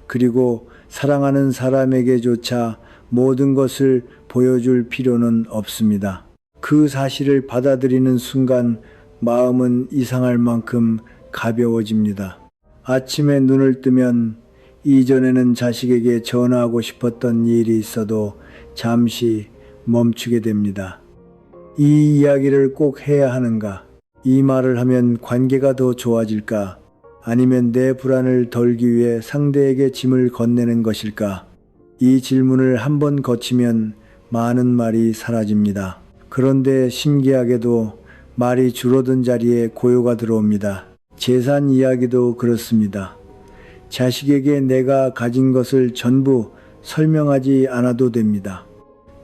그리고 사랑하는 사람에게조차 모든 것을 보여줄 필요는 없습니다. 그 사실을 받아들이는 순간 마음은 이상할 만큼 가벼워집니다. 아침에 눈을 뜨면 이전에는 자식에게 전화하고 싶었던 일이 있어도 잠시 멈추게 됩니다. 이 이야기를 꼭 해야 하는가? 이 말을 하면 관계가 더 좋아질까? 아니면 내 불안을 덜기 위해 상대에게 짐을 건네는 것일까? 이 질문을 한번 거치면 많은 말이 사라집니다. 그런데 신기하게도 말이 줄어든 자리에 고요가 들어옵니다. 재산 이야기도 그렇습니다. 자식에게 내가 가진 것을 전부 설명하지 않아도 됩니다.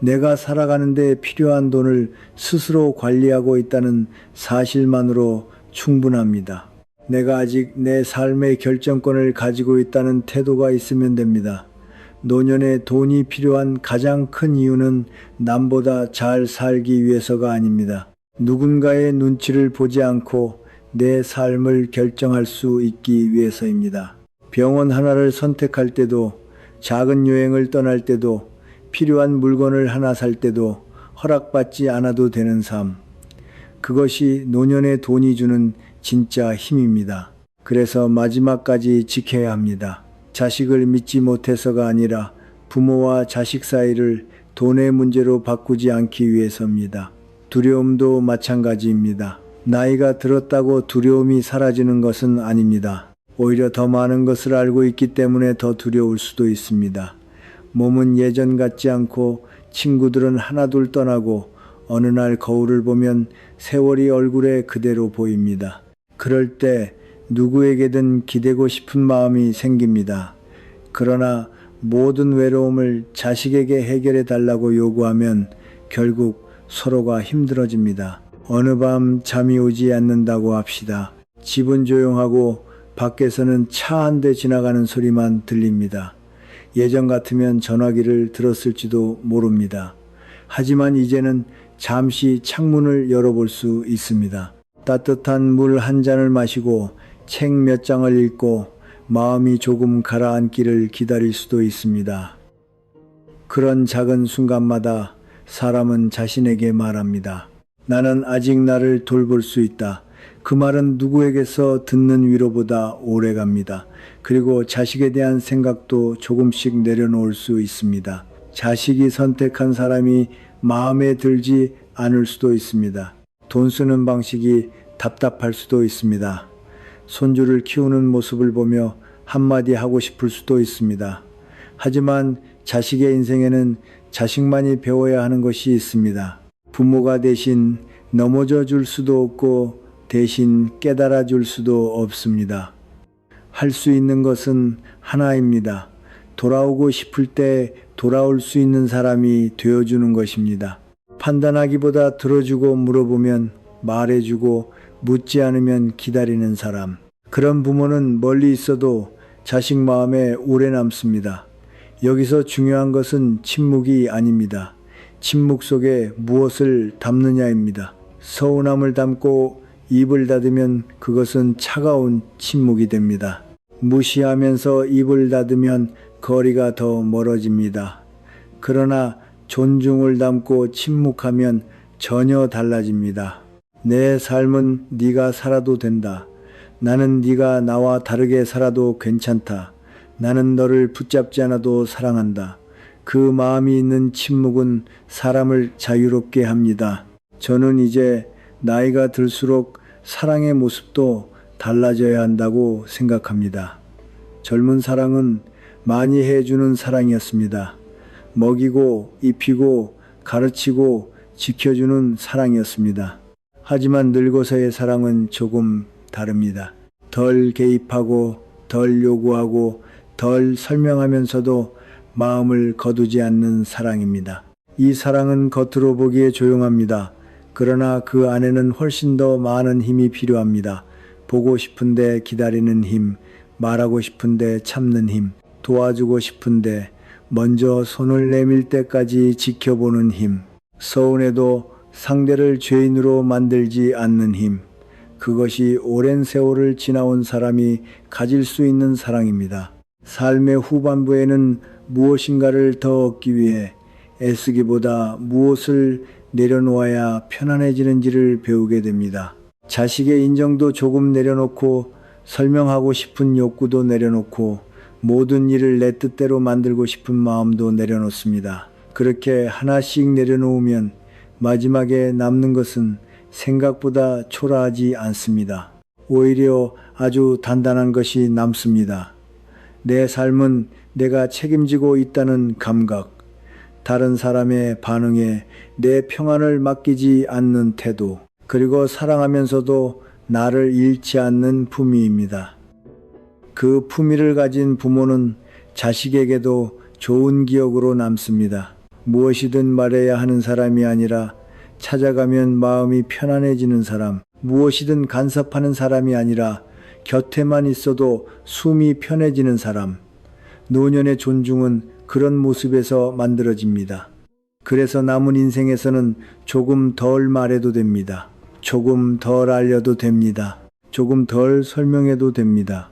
내가 살아가는데 필요한 돈을 스스로 관리하고 있다는 사실만으로 충분합니다. 내가 아직 내 삶의 결정권을 가지고 있다는 태도가 있으면 됩니다. 노년에 돈이 필요한 가장 큰 이유는 남보다 잘 살기 위해서가 아닙니다. 누군가의 눈치를 보지 않고 내 삶을 결정할 수 있기 위해서입니다. 병원 하나를 선택할 때도, 작은 여행을 떠날 때도, 필요한 물건을 하나 살 때도 허락받지 않아도 되는 삶. 그것이 노년의 돈이 주는 진짜 힘입니다. 그래서 마지막까지 지켜야 합니다. 자식을 믿지 못해서가 아니라 부모와 자식 사이를 돈의 문제로 바꾸지 않기 위해서입니다. 두려움도 마찬가지입니다. 나이가 들었다고 두려움이 사라지는 것은 아닙니다. 오히려 더 많은 것을 알고 있기 때문에 더 두려울 수도 있습니다. 몸은 예전 같지 않고 친구들은 하나둘 떠나고 어느 날 거울을 보면 세월이 얼굴에 그대로 보입니다. 그럴 때 누구에게든 기대고 싶은 마음이 생깁니다. 그러나 모든 외로움을 자식에게 해결해 달라고 요구하면 결국 서로가 힘들어집니다. 어느 밤 잠이 오지 않는다고 합시다. 집은 조용하고 밖에서는 차 한 대 지나가는 소리만 들립니다. 예전 같으면 전화기를 들었을지도 모릅니다. 하지만 이제는 잠시 창문을 열어볼 수 있습니다. 따뜻한 물 한 잔을 마시고 책 몇 장을 읽고 마음이 조금 가라앉기를 기다릴 수도 있습니다. 그런 작은 순간마다 사람은 자신에게 말합니다. 나는 아직 나를 돌볼 수 있다. 그 말은 누구에게서 듣는 위로보다 오래 갑니다. 그리고 자식에 대한 생각도 조금씩 내려놓을 수 있습니다. 자식이 선택한 사람이 마음에 들지 않을 수도 있습니다. 돈 쓰는 방식이 답답할 수도 있습니다. 손주를 키우는 모습을 보며 한마디 하고 싶을 수도 있습니다. 하지만 자식의 인생에는 자식만이 배워야 하는 것이 있습니다. 부모가 대신 넘어져 줄 수도 없고 대신 깨달아 줄 수도 없습니다. 할 수 있는 것은 하나입니다. 돌아오고 싶을 때 돌아올 수 있는 사람이 되어주는 것입니다. 판단하기보다 들어주고 물어보면 말해주고 묻지 않으면 기다리는 사람. 그런 부모는 멀리 있어도 자식 마음에 오래 남습니다. 여기서 중요한 것은 침묵이 아닙니다. 침묵 속에 무엇을 담느냐입니다. 서운함을 담고 입을 닫으면 그것은 차가운 침묵이 됩니다. 무시하면서 입을 닫으면 거리가 더 멀어집니다. 그러나 존중을 담고 침묵하면 전혀 달라집니다. 내 삶은 네가 살아도 된다. 나는 네가 나와 다르게 살아도 괜찮다. 나는 너를 붙잡지 않아도 사랑한다. 그 마음이 있는 침묵은 사람을 자유롭게 합니다. 저는 이제 나이가 들수록 사랑의 모습도 달라져야 한다고 생각합니다. 젊은 사랑은 많이 해주는 사랑이었습니다. 먹이고 입히고 가르치고 지켜주는 사랑이었습니다. 하지만 늙어서의 사랑은 조금 다릅니다. 덜 개입하고 덜 요구하고 덜 설명하면서도 마음을 거두지 않는 사랑입니다. 이 사랑은 겉으로 보기에 조용합니다. 그러나 그 안에는 훨씬 더 많은 힘이 필요합니다. 보고 싶은데 기다리는 힘, 말하고 싶은데 참는 힘, 도와주고 싶은데 먼저 손을 내밀 때까지 지켜보는 힘, 서운해도 상대를 죄인으로 만들지 않는 힘, 그것이 오랜 세월을 지나온 사람이 가질 수 있는 사랑입니다. 삶의 후반부에는 무엇인가를 더 얻기 위해 애쓰기보다 무엇을 내려놓아야 편안해지는지를 배우게 됩니다. 자식의 인정도 조금 내려놓고 설명하고 싶은 욕구도 내려놓고 모든 일을 내 뜻대로 만들고 싶은 마음도 내려놓습니다. 그렇게 하나씩 내려놓으면 마지막에 남는 것은 생각보다 초라하지 않습니다. 오히려 아주 단단한 것이 남습니다. 내 삶은 내가 책임지고 있다는 감각, 다른 사람의 반응에 내 평안을 맡기지 않는 태도, 그리고 사랑하면서도 나를 잃지 않는 품위입니다. 그 품위를 가진 부모는 자식에게도 좋은 기억으로 남습니다. 무엇이든 말해야 하는 사람이 아니라 찾아가면 마음이 편안해지는 사람, 무엇이든 간섭하는 사람이 아니라 곁에만 있어도 숨이 편해지는 사람. 노년의 존중은 그런 모습에서 만들어집니다. 그래서 남은 인생에서는 조금 덜 말해도 됩니다. 조금 덜 알려도 됩니다. 조금 덜 설명해도 됩니다.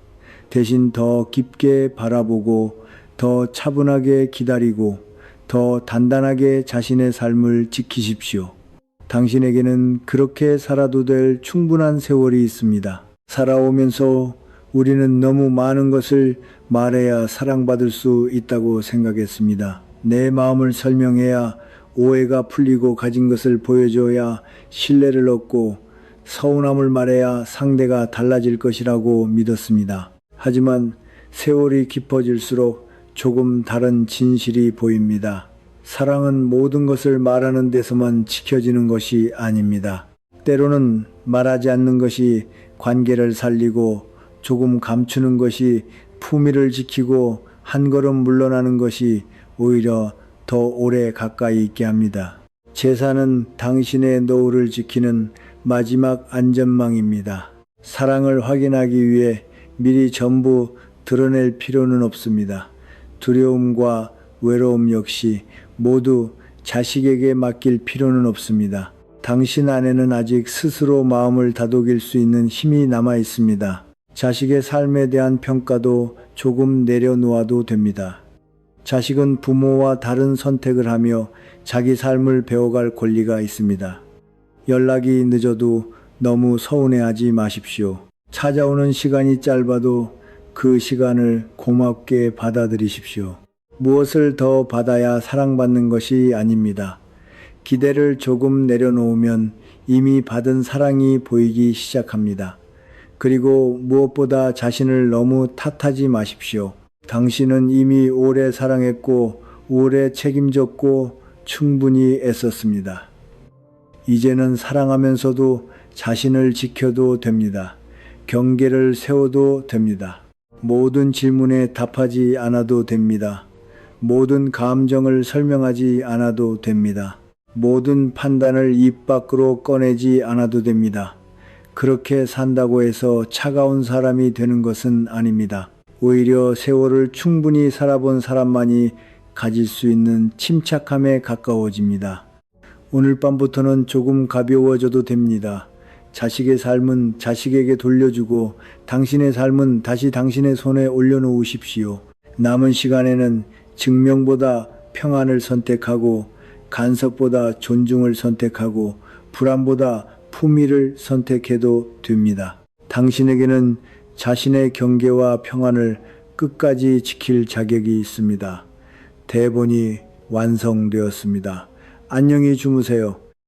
대신 더 깊게 바라보고 더 차분하게 기다리고 더 단단하게 자신의 삶을 지키십시오. 당신에게는 그렇게 살아도 될 충분한 세월이 있습니다. 살아오면서 우리는 너무 많은 것을 말해야 사랑받을 수 있다고 생각했습니다. 내 마음을 설명해야 오해가 풀리고 가진 것을 보여줘야 신뢰를 얻고 서운함을 말해야 상대가 달라질 것이라고 믿었습니다. 하지만 세월이 깊어질수록 조금 다른 진실이 보입니다. 사랑은 모든 것을 말하는 데서만 지켜지는 것이 아닙니다. 때로는 말하지 않는 것이 관계를 살리고 조금 감추는 것이 품위를 지키고 한 걸음 물러나는 것이 오히려 더 오래 가까이 있게 합니다. 제사는 당신의 노후를 지키는 마지막 안전망입니다. 사랑을 확인하기 위해 미리 전부 드러낼 필요는 없습니다. 두려움과 외로움 역시 모두 자식에게 맡길 필요는 없습니다. 당신 안에는 아직 스스로 마음을 다독일 수 있는 힘이 남아 있습니다. 자식의 삶에 대한 평가도 조금 내려놓아도 됩니다. 자식은 부모와 다른 선택을 하며 자기 삶을 배워갈 권리가 있습니다. 연락이 늦어도 너무 서운해하지 마십시오. 찾아오는 시간이 짧아도 그 시간을 고맙게 받아들이십시오. 무엇을 더 받아야 사랑받는 것이 아닙니다. 기대를 조금 내려놓으면 이미 받은 사랑이 보이기 시작합니다. 그리고 무엇보다 자신을 너무 탓하지 마십시오. 당신은 이미 오래 사랑했고 오래 책임졌고 충분히 애썼습니다. 이제는 사랑하면서도 자신을 지켜도 됩니다. 경계를 세워도 됩니다. 모든 질문에 답하지 않아도 됩니다. 모든 감정을 설명하지 않아도 됩니다. 모든 판단을 입 밖으로 꺼내지 않아도 됩니다. 그렇게 산다고 해서 차가운 사람이 되는 것은 아닙니다. 오히려 세월을 충분히 살아본 사람만이 가질 수 있는 침착함에 가까워집니다. 오늘 밤부터는 조금 가벼워져도 됩니다. 자식의 삶은 자식에게 돌려주고 당신의 삶은 다시 당신의 손에 올려놓으십시오. 남은 시간에는 증명보다 평안을 선택하고 간섭보다 존중을 선택하고 불안보다 품위를 선택해도 됩니다. 당신에게는 자신의 경계와 평안을 끝까지 지킬 자격이 있습니다. 대본이 완성되었습니다. 안녕히 주무세요.